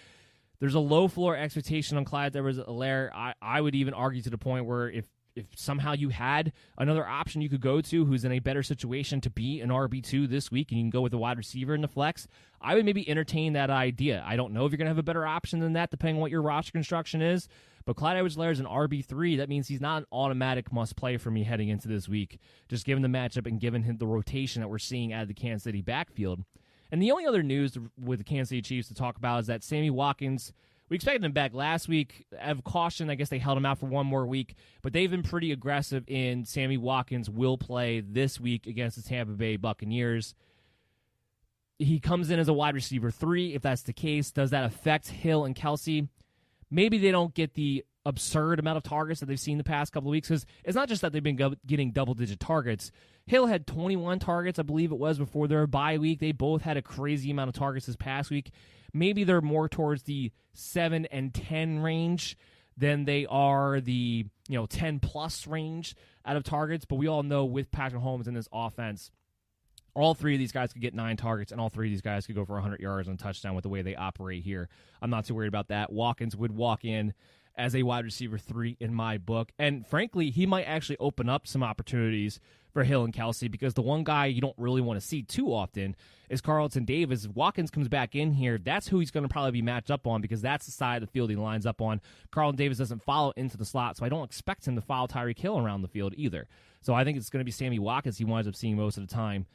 there's a low floor expectation on Clyde Edwards-Helaire. I would even argue to the point where if somehow you had another option you could go to who's in a better situation to be an RB2 this week and you can go with a wide receiver in the flex, I would maybe entertain that idea. I don't know if you're going to have a better option than that depending on what your roster construction is, but Clyde Edwards-Helaire is an RB3. That means he's not an automatic must-play for me heading into this week, just given the matchup and given him the rotation that we're seeing out of the Kansas City backfield. And the only other news with the Kansas City Chiefs to talk about is that Sammy Watkins, we expected him back last week. Out of caution, I guess they held him out for one more week, but they've been pretty aggressive in Sammy Watkins will play this week against the Tampa Bay Buccaneers. He comes in as a wide receiver 3. If that's the case, does that affect Hill and Kelce? Maybe they don't get the absurd amount of targets that they've seen the past couple of weeks, because it's not just that they've been getting double-digit targets. Hill had 21 targets, I believe it was, before their bye week. They both had a crazy amount of targets this past week. Maybe they're more towards the 7 and 10 range than they are the 10-plus range out of targets, but we all know with Patrick Mahomes in this offense, all 3 of these guys could get 9 targets, and all 3 of these guys could go for 100 yards and a touchdown with the way they operate here. I'm not too worried about that. Watkins would walk in as a wide receiver 3 in my book. And frankly, he might actually open up some opportunities for Hill and Kelce, because the one guy you don't really want to see too often is Carlton Davis. If Watkins comes back in here, that's who he's going to probably be matched up on, because that's the side of the field he lines up on. Carlton Davis doesn't follow into the slot, so I don't expect him to follow Tyreek Hill around the field either. So I think it's going to be Sammy Watkins he winds up seeing most of the time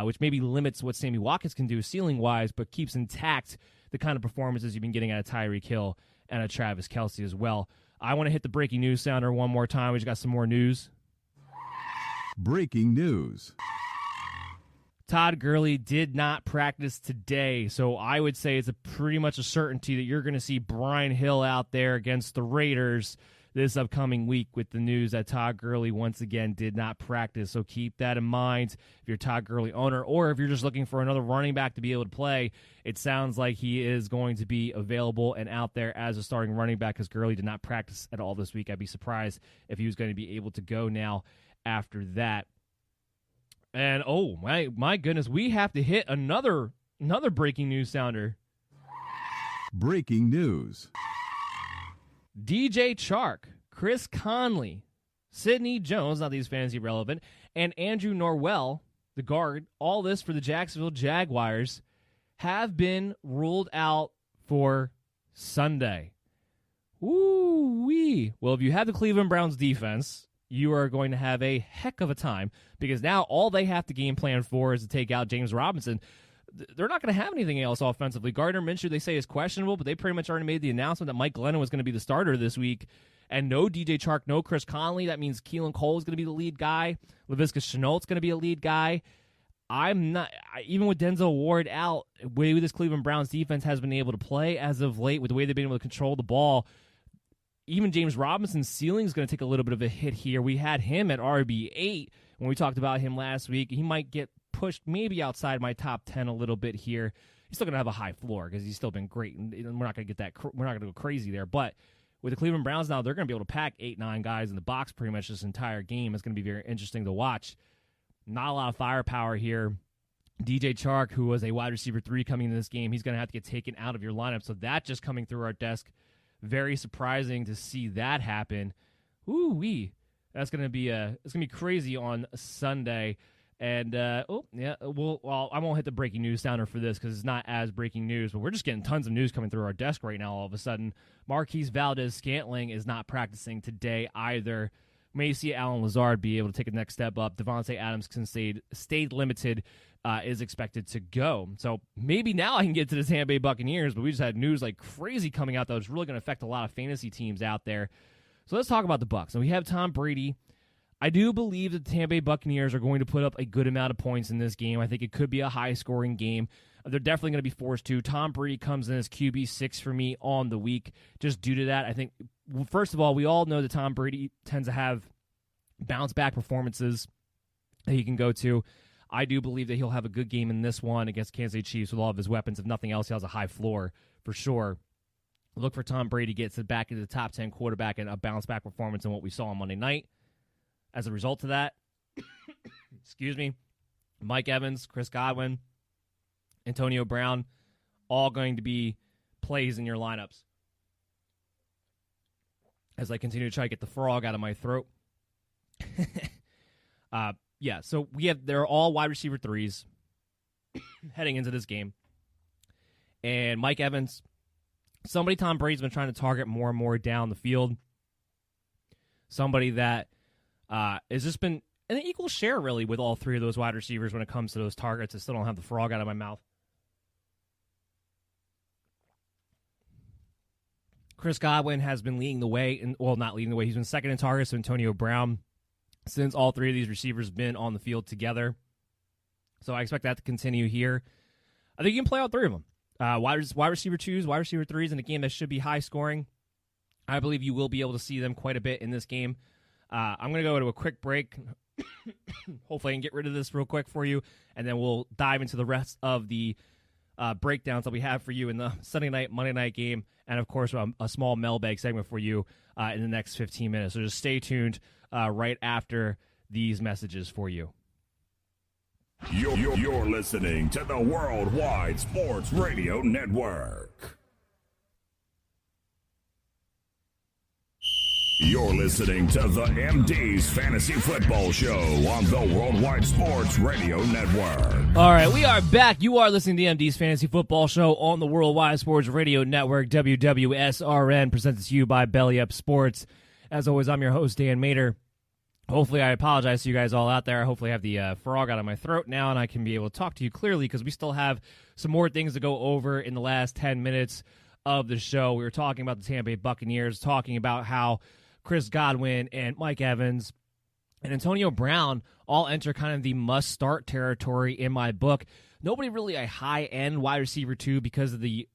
which maybe limits what Sammy Watkins can do ceiling-wise, but keeps intact the kind of performances you've been getting out of Tyreek Hill and a Travis Kelce as well. I want to hit the breaking news sounder one more time. We just got some more news. Breaking news. Todd Gurley did not practice today, so I would say it's pretty much a certainty that you're going to see Brian Hill out there against the Raiders this upcoming week with the news that Todd Gurley once again did not practice. So keep that in mind if you're a Todd Gurley owner, or if you're just looking for another running back to be able to play. It sounds like he is going to be available and out there as a starting running back because Gurley did not practice at all this week. I'd be surprised if he was going to be able to go now after that. And oh my goodness, we have to hit another breaking news sounder. Breaking news. DJ Chark, Chris Conley, Sidney Jones, not these fantasy relevant, and Andrew Norwell, the guard, all this for the Jacksonville Jaguars, have been ruled out for Sunday. Woo-wee. Well, if you have the Cleveland Browns defense, you are going to have a heck of a time because now all they have to game plan for is to take out James Robinson. They're not going to have anything else offensively. Gardner Minshew, they say, is questionable, but they pretty much already made the announcement that Mike Glennon was going to be the starter this week. And no DJ Chark, no Chris Conley. That means Keelan Cole is going to be the lead guy. Laviska Shenault's going to be a lead guy. Even with Denzel Ward out, the way this Cleveland Browns defense has been able to play as of late, with the way they've been able to control the ball, even James Robinson's ceiling is going to take a little bit of a hit here. We had him at RB8 when we talked about him last week. He might get pushed maybe outside my top 10 a little bit here. He's still going to have a high floor because he's still been great, and we're not going to get that. We're not going to go crazy there. But with the Cleveland Browns now, they're going to be able to pack 8-9 guys in the box pretty much this entire game. It's going to be very interesting to watch. Not a lot of firepower here. DJ Chark, who was a wide receiver 3 coming into this game, he's going to have to get taken out of your lineup. So that just coming through our desk, very surprising to see that happen. Ooh-wee. That's going to be it's going to be crazy on Sunday. And, I won't hit the breaking news sounder for this because it's not as breaking news, but we're just getting tons of news coming through our desk right now all of a sudden. Marquise Valdez-Scantling is not practicing today either. May see Alan Lazard be able to take a next step up. Devontae Adams stayed limited, is expected to go. So maybe now I can get to the Tampa Bay Buccaneers, but we just had news like crazy coming out that was really going to affect a lot of fantasy teams out there. So let's talk about the Bucs. And we have Tom Brady. I do believe that the Tampa Bay Buccaneers are going to put up a good amount of points in this game. I think it could be a high-scoring game. They're definitely going to be forced to. Tom Brady comes in as QB6 for me on the week just due to that. I think, first of all, we all know that Tom Brady tends to have bounce-back performances that he can go to. I do believe that he'll have a good game in this one against Kansas City Chiefs with all of his weapons. If nothing else, he has a high floor for sure. Look for Tom Brady to get back into the top 10 quarterback and a bounce-back performance in what we saw on Monday night. As a result of that, Mike Evans, Chris Godwin, Antonio Brown, all going to be plays in your lineups. As I continue to try to get the frog out of my throat. So they're all wide receiver 3s heading into this game. And Mike Evans, somebody Tom Brady's been trying to target more and more down the field. Somebody that has just been an equal share, really, with all 3 of those wide receivers when it comes to those targets. I still don't have the frog out of my mouth. Chris Godwin has been leading the way, not leading the way. He's been second in targets to Antonio Brown since all 3 of these receivers have been on the field together. So I expect that to continue here. I think you can play all 3 of them. Wide receiver 2s, wide receiver 3s in a game that should be high scoring. I believe you will be able to see them quite a bit in this game. I'm going to go to a quick break. Hopefully I can get rid of this real quick for you, and then we'll dive into the rest of the breakdowns that we have for you in the Sunday night, Monday night game, and, of course, a small mailbag segment for you in the next 15 minutes. So just stay tuned right after these messages for you. You're listening to the Worldwide Sports Radio Network. You're listening to the MD's Fantasy Football Show on the Worldwide Sports Radio Network. All right, we are back. You are listening to the MD's Fantasy Football Show on the Worldwide Sports Radio Network. WWSRN presented to you by Belly Up Sports. As always, I'm your host, Dan Mater. Hopefully, I apologize to you guys all out there. Hopefully, I have the frog out of my throat now, and I can be able to talk to you clearly because we still have some more things to go over in the last 10 minutes of the show. We were talking about the Tampa Bay Buccaneers, talking about how Chris Godwin and Mike Evans and Antonio Brown all enter kind of the must-start territory in my book. Nobody really a high-end wide receiver, too, because of the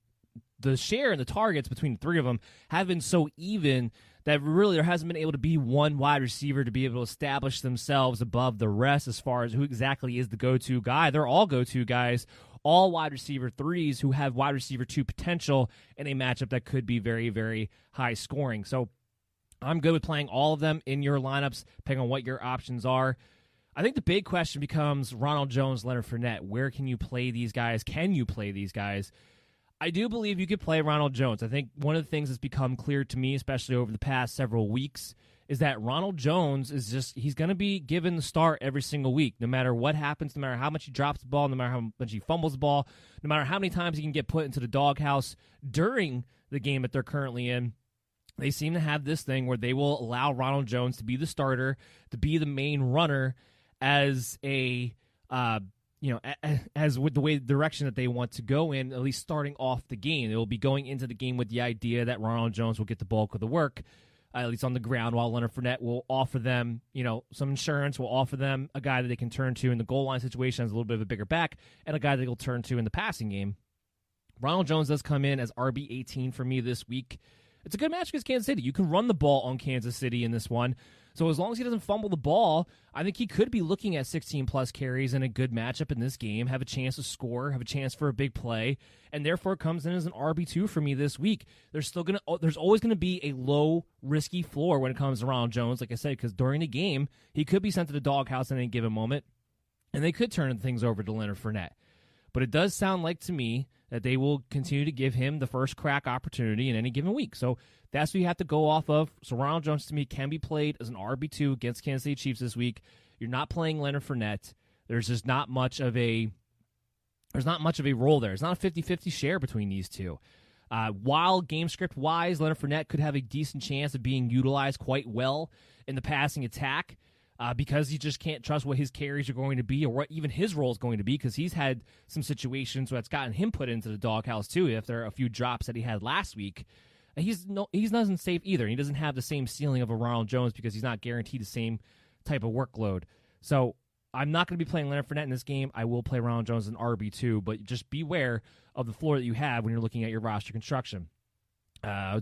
share and the targets between the three of them have been so even that really there hasn't been able to be one wide receiver to be able to establish themselves above the rest as far as who exactly is the go-to guy. They're all go-to guys, all wide receiver threes who have wide receiver 2 potential in a matchup that could be very, very high scoring. So I'm good with playing all of them in your lineups, depending on what your options are. I think the big question becomes Ronald Jones, Leonard Fournette. Where can you play these guys? Can you play these guys? I do believe you could play Ronald Jones. I think one of the things that's become clear to me, especially over the past several weeks, is that Ronald Jones is he's going to be given the start every single week, no matter what happens, no matter how much he drops the ball, no matter how much he fumbles the ball, no matter how many times he can get put into the doghouse during the game that they're currently in. They seem to have this thing where they will allow Ronald Jones to be the starter, to be the main runner as a as with the direction that they want to go in, at least starting off the game. They will be going into the game with the idea that Ronald Jones will get the bulk of the work, at least on the ground, while Leonard Fournette will offer them, some insurance, will offer them a guy that they can turn to in the goal line situation as a little bit of a bigger back, and a guy that they'll turn to in the passing game. Ronald Jones does come in as RB18 for me this week. It's a good match against Kansas City. You can run the ball on Kansas City in this one. So as long as he doesn't fumble the ball, I think he could be looking at 16-plus carries in a good matchup in this game, have a chance to score, have a chance for a big play, and therefore comes in as an RB2 for me this week. There's always going to be a low, risky floor when it comes to Ronald Jones, like I said, because during the game, he could be sent to the doghouse at any given moment, and they could turn things over to Leonard Fournette. But it does sound like to me that they will continue to give him the first crack opportunity in any given week. So that's what you have to go off of. So Ronald Jones, to me, can be played as an RB2 against Kansas City Chiefs this week. You're not playing Leonard Fournette. There's just not much of a role there. It's not a 50-50 share between these two. While game script-wise, Leonard Fournette could have a decent chance of being utilized quite well in the passing attack, because you just can't trust what his carries are going to be or what even his role is going to be, because he's had some situations where it's gotten him put into the doghouse too after a few drops that he had last week. He's not safe either. He doesn't have the same ceiling of a Ronald Jones because he's not guaranteed the same type of workload. So I'm not going to be playing Leonard Fournette in this game. I will play Ronald Jones in RB2, but just beware of the floor that you have when you're looking at your roster construction.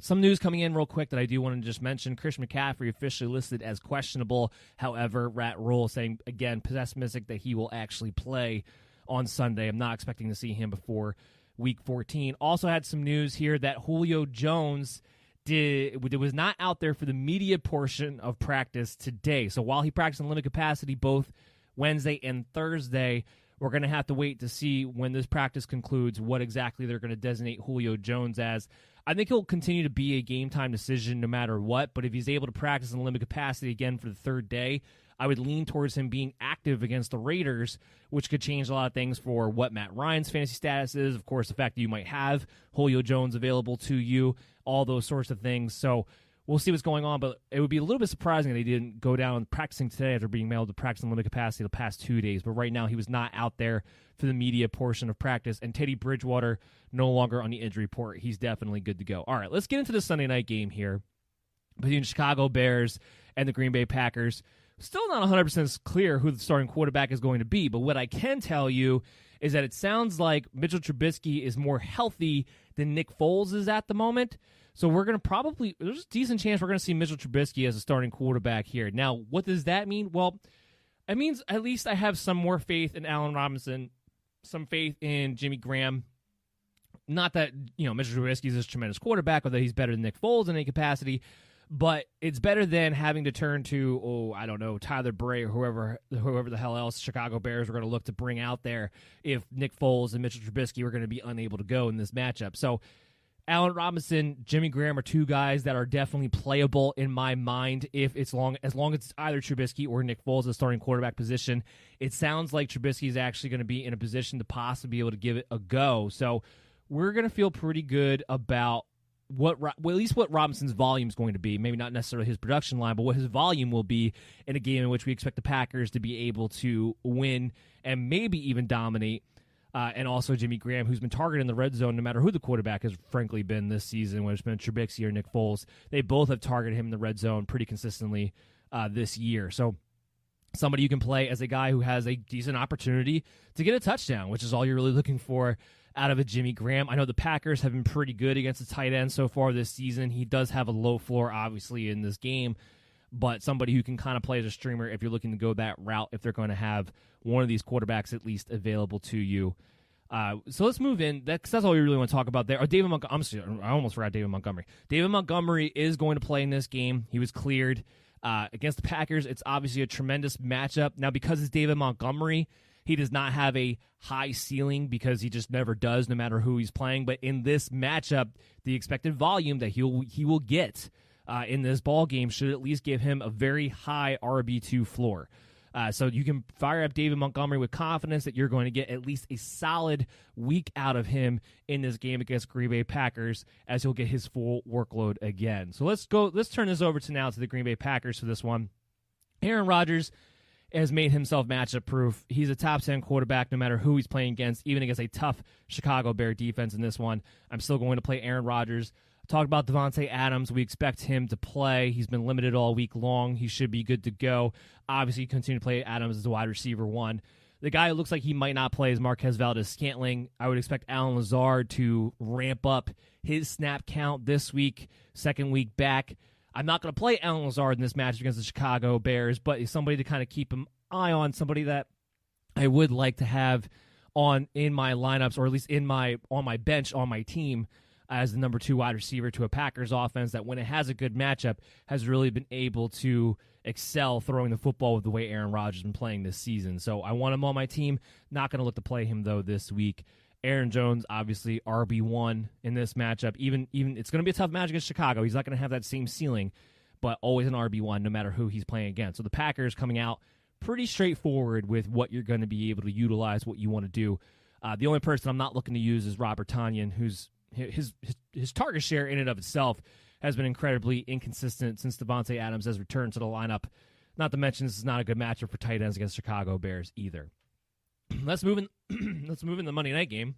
Some news coming in real quick that I do want to just mention. Christian McCaffrey officially listed as questionable. However, Rat Rule saying, again, pessimistic that he will actually play on Sunday. I'm not expecting to see him before Week 14. Also had some news here that Julio Jones was not out there for the media portion of practice today. So while he practiced in limited capacity both Wednesday and Thursday, we're going to have to wait to see when this practice concludes what exactly they're going to designate Julio Jones as. I think he'll continue to be a game-time decision no matter what, but if he's able to practice in limited capacity again for the third day, I would lean towards him being active against the Raiders, which could change a lot of things for what Matt Ryan's fantasy status is. Of course, the fact that you might have Julio Jones available to you, all those sorts of things. So we'll see what's going on, but it would be a little bit surprising that he didn't go down practicing today after being able to practice in limited capacity the past 2 days. But right now, he was not out there for the media portion of practice. And Teddy Bridgewater, no longer on the injury report. He's definitely good to go. All right, let's get into the Sunday night game here between the Chicago Bears and the Green Bay Packers. Still not 100% clear who the starting quarterback is going to be, but what I can tell you is that it sounds like Mitchell Trubisky is more healthy than Nick Foles is at the moment. So we're going to there's a decent chance we're going to see Mitchell Trubisky as a starting quarterback here. Now, what does that mean? Well, it means at least I have some more faith in Allen Robinson, some faith in Jimmy Graham. Not that, Mitchell Trubisky is a tremendous quarterback or that he's better than Nick Foles in any capacity, but it's better than having to turn to, Tyler Bray or whoever the hell else Chicago Bears were going to look to bring out there if Nick Foles and Mitchell Trubisky were going to be unable to go in this matchup. So Allen Robinson, Jimmy Graham are two guys that are definitely playable in my mind as long as it's either Trubisky or Nick Foles, the starting quarterback position. It sounds like Trubisky is actually going to be in a position to possibly be able to give it a go. So we're going to feel pretty good about at least what Robinson's volume is going to be. Maybe not necessarily his production line, but what his volume will be in a game in which we expect the Packers to be able to win and maybe even dominate. And also Jimmy Graham, who's been targeted in the red zone no matter who the quarterback has frankly been this season, whether it's been Trubisky or Nick Foles. They both have targeted him in the red zone pretty consistently this year. So somebody you can play as a guy who has a decent opportunity to get a touchdown, which is all you're really looking for out of a Jimmy Graham. I know the Packers have been pretty good against the tight end so far this season. He does have a low floor, obviously, in this game, but somebody who can kind of play as a streamer if you're looking to go that route, if they're going to have one of these quarterbacks at least available to you. So let's move in. That's all we really want to talk about there. David Montgomery. I almost forgot David Montgomery. David Montgomery is going to play in this game. He was cleared against the Packers. It's obviously a tremendous matchup. Now, because it's David Montgomery, he does not have a high ceiling because he just never does, no matter who he's playing. But in this matchup, the expected volume that he will get in this ball game should at least give him a very high RB2 floor. So you can fire up David Montgomery with confidence that you're going to get at least a solid week out of him in this game against Green Bay Packers, as he'll get his full workload again. So let's turn this over to the Green Bay Packers for this one. Aaron Rodgers has made himself matchup proof. He's a top 10 quarterback no matter who he's playing against, even against a tough Chicago Bear defense in this one. I'm still going to play Aaron Rodgers. Talk about Davante Adams. We expect him to play. He's been limited all week long. He should be good to go. Obviously, continue to play Adams as the wide receiver one. The guy who looks like he might not play is Marquez Valdes-Scantling. I would expect Allen Lazard to ramp up his snap count this week, second week back. I'm not going to play Allen Lazard in this match against the Chicago Bears, but he's somebody to kind of keep an eye on, somebody that I would like to have in my lineups, or at least on my bench on my team, as the number 2 wide receiver to a Packers offense that, when it has a good matchup, has really been able to excel throwing the football with the way Aaron Rodgers has been playing this season. So I want him on my team. Not going to look to play him, though, this week. Aaron Jones, obviously, RB1 in this matchup. Even it's going to be a tough match against Chicago. He's not going to have that same ceiling, but always an RB1 no matter who he's playing against. So the Packers coming out pretty straightforward with what you're going to be able to utilize, what you want to do. The only person I'm not looking to use is Robert Tonyan, who's his target share in and of itself has been incredibly inconsistent since Davante Adams has returned to the lineup. Not to mention, this is not a good matchup for tight ends against Chicago Bears either. Let's move in the Monday night game.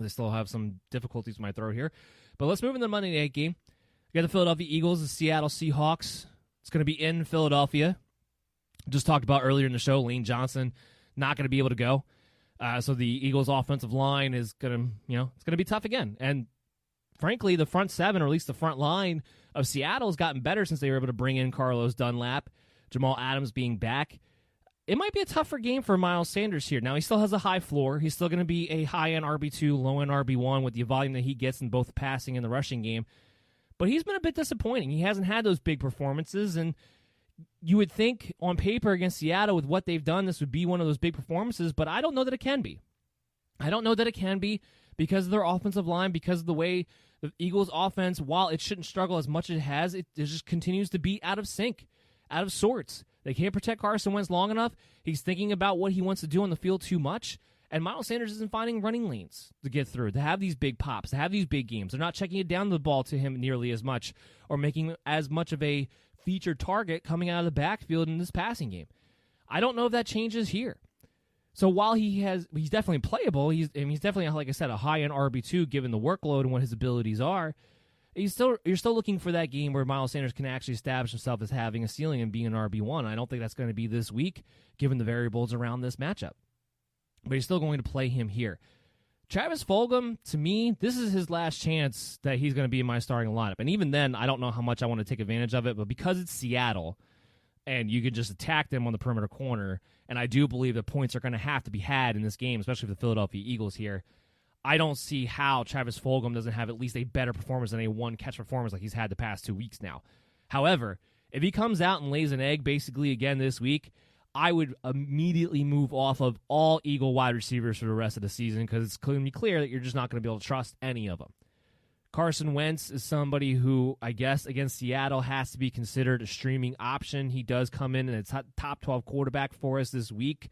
I still have some difficulties with my throat here, but let's move in the Monday night game. We got the Philadelphia Eagles, the Seattle Seahawks. It's going to be in Philadelphia. Just talked about earlier in the show, Lane Johnson not going to be able to go. So the Eagles' offensive line is going to be tough again. And frankly, the front seven, or at least the front line of Seattle, has gotten better since they were able to bring in Carlos Dunlap, Jamal Adams being back. It might be a tougher game for Miles Sanders here. Now, he still has a high floor. He's still going to be a high-end RB2, low-end RB1 with the volume that he gets in both the passing and the rushing game. But he's been a bit disappointing. He hasn't had those big performances, and you would think on paper against Seattle with what they've done, this would be one of those big performances, but I don't know that it can be. I don't know that it can be because of their offensive line, because of the way the Eagles' offense, while it shouldn't struggle as much as it has, it just continues to be out of sync, out of sorts. They can't protect Carson Wentz long enough. He's thinking about what he wants to do on the field too much, and Miles Sanders isn't finding running lanes to get through, to have these big pops, to have these big games. They're not checking it down the ball to him nearly as much or making as much of a featured target coming out of the backfield in this passing game. I don't know if that changes here. So while he's definitely playable, he's definitely, like I said, a high-end RB2 given the workload and what his abilities are. You're still looking for that game where Miles Sanders can actually establish himself as having a ceiling and being an RB1. I don't think that's going to be this week given the variables around this matchup. But he's still going to play him here. Travis Fulgham, to me, this is his last chance that he's going to be in my starting lineup. And even then, I don't know how much I want to take advantage of it, but because it's Seattle and you can just attack them on the perimeter corner, and I do believe that points are going to have to be had in this game, especially for the Philadelphia Eagles here, I don't see how Travis Fulgham doesn't have at least a better performance than a one-catch performance like he's had the past 2 weeks now. However, if he comes out and lays an egg basically again this week, I would immediately move off of all Eagle wide receivers for the rest of the season because it's going to be clear that you're just not going to be able to trust any of them. Carson Wentz is somebody who, I guess, against Seattle has to be considered a streaming option. He does come in a top 12 quarterback for us this week.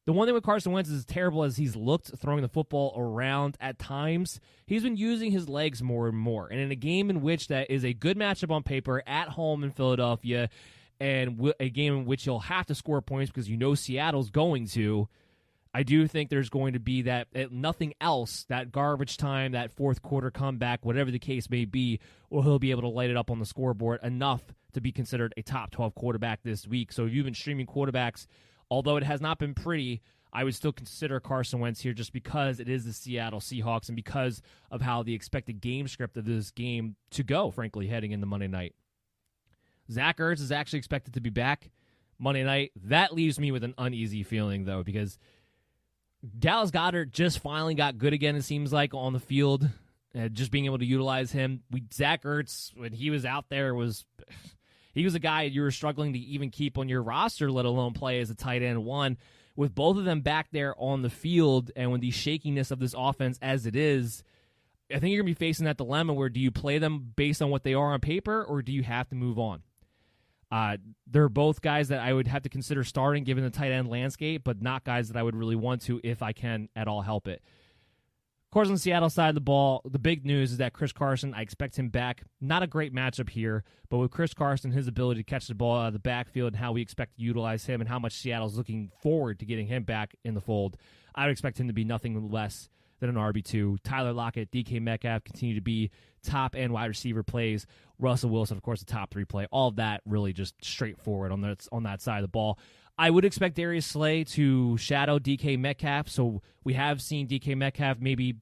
The one thing with Carson Wentz is as terrible as he's looked throwing the football around at times, he's been using his legs more and more. And in a game in which that is a good matchup on paper at home in Philadelphia, and a game in which you'll have to score points because you know Seattle's going to, I do think there's going to be that nothing else, that garbage time, that fourth quarter comeback, whatever the case may be, or he'll be able to light it up on the scoreboard enough to be considered a top 12 quarterback this week. So if you've been streaming quarterbacks, although it has not been pretty, I would still consider Carson Wentz here just because it is the Seattle Seahawks and because of how the expected game script of this game to go, frankly, heading into Monday night. Zach Ertz is actually expected to be back Monday night. That leaves me with an uneasy feeling, though, because Dallas Goedert just finally got good again, it seems like, on the field. Just being able to utilize him. Zach Ertz, when he was out there, he was a guy you were struggling to even keep on your roster, let alone play as a tight end one. With both of them back there on the field and with the shakiness of this offense as it is, I think you're going to be facing that dilemma where do you play them based on what they are on paper or do you have to move on? They're both guys that I would have to consider starting given the tight end landscape, but not guys that I would really want to if I can at all help it. Of course, on the Seattle side of the ball, the big news is that Chris Carson, I expect him back. Not a great matchup here, but with Chris Carson, his ability to catch the ball out of the backfield and how we expect to utilize him and how much Seattle's looking forward to getting him back in the fold, I would expect him to be nothing less than an RB2. Tyler Lockett, DK Metcalf continue to be top and wide receiver plays. Russell Wilson, of course, the top 3 play. All of that really just straightforward on that side of the ball. I would expect Darius Slay to shadow DK Metcalf, so we have seen DK Metcalf maybe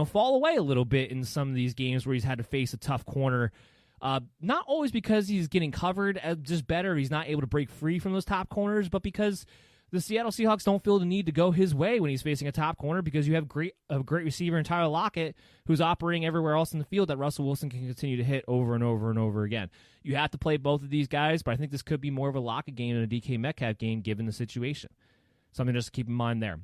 fall away a little bit in some of these games where he's had to face a tough corner. Not always because he's getting covered just better, he's not able to break free from those top corners, but because the Seattle Seahawks don't feel the need to go his way when he's facing a top corner because you have a great receiver in Tyler Lockett who's operating everywhere else in the field that Russell Wilson can continue to hit over and over and over again. You have to play both of these guys, but I think this could be more of a Lockett game than a DK Metcalf game given the situation. Something just to keep in mind there.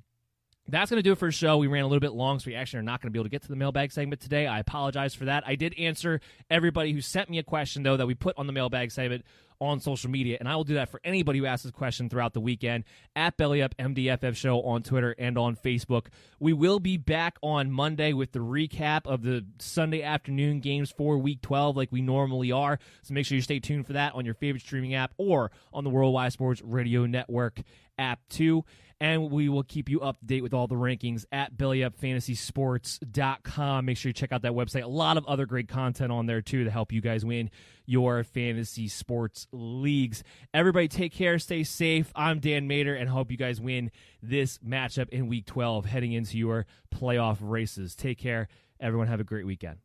That's going to do it for the show. We ran a little bit long, so we actually are not going to be able to get to the mailbag segment today. I apologize for that. I did answer everybody who sent me a question, though, that we put on the mailbag segment on social media, and I will do that for anybody who asks a question throughout the weekend at BellyUp MDFF Show on Twitter and on Facebook. We will be back on Monday with the recap of the Sunday afternoon games for Week 12 like we normally are, so make sure you stay tuned for that on your favorite streaming app or on the Worldwide Sports Radio Network app too. And we will keep you up to date with all the rankings at BellyUpFantasySports.com. Make sure you check out that website. A lot of other great content on there, too, to help you guys win your fantasy sports leagues. Everybody take care. Stay safe. I'm Dan Mader, and hope you guys win this matchup in Week 12 heading into your playoff races. Take care. Everyone have a great weekend.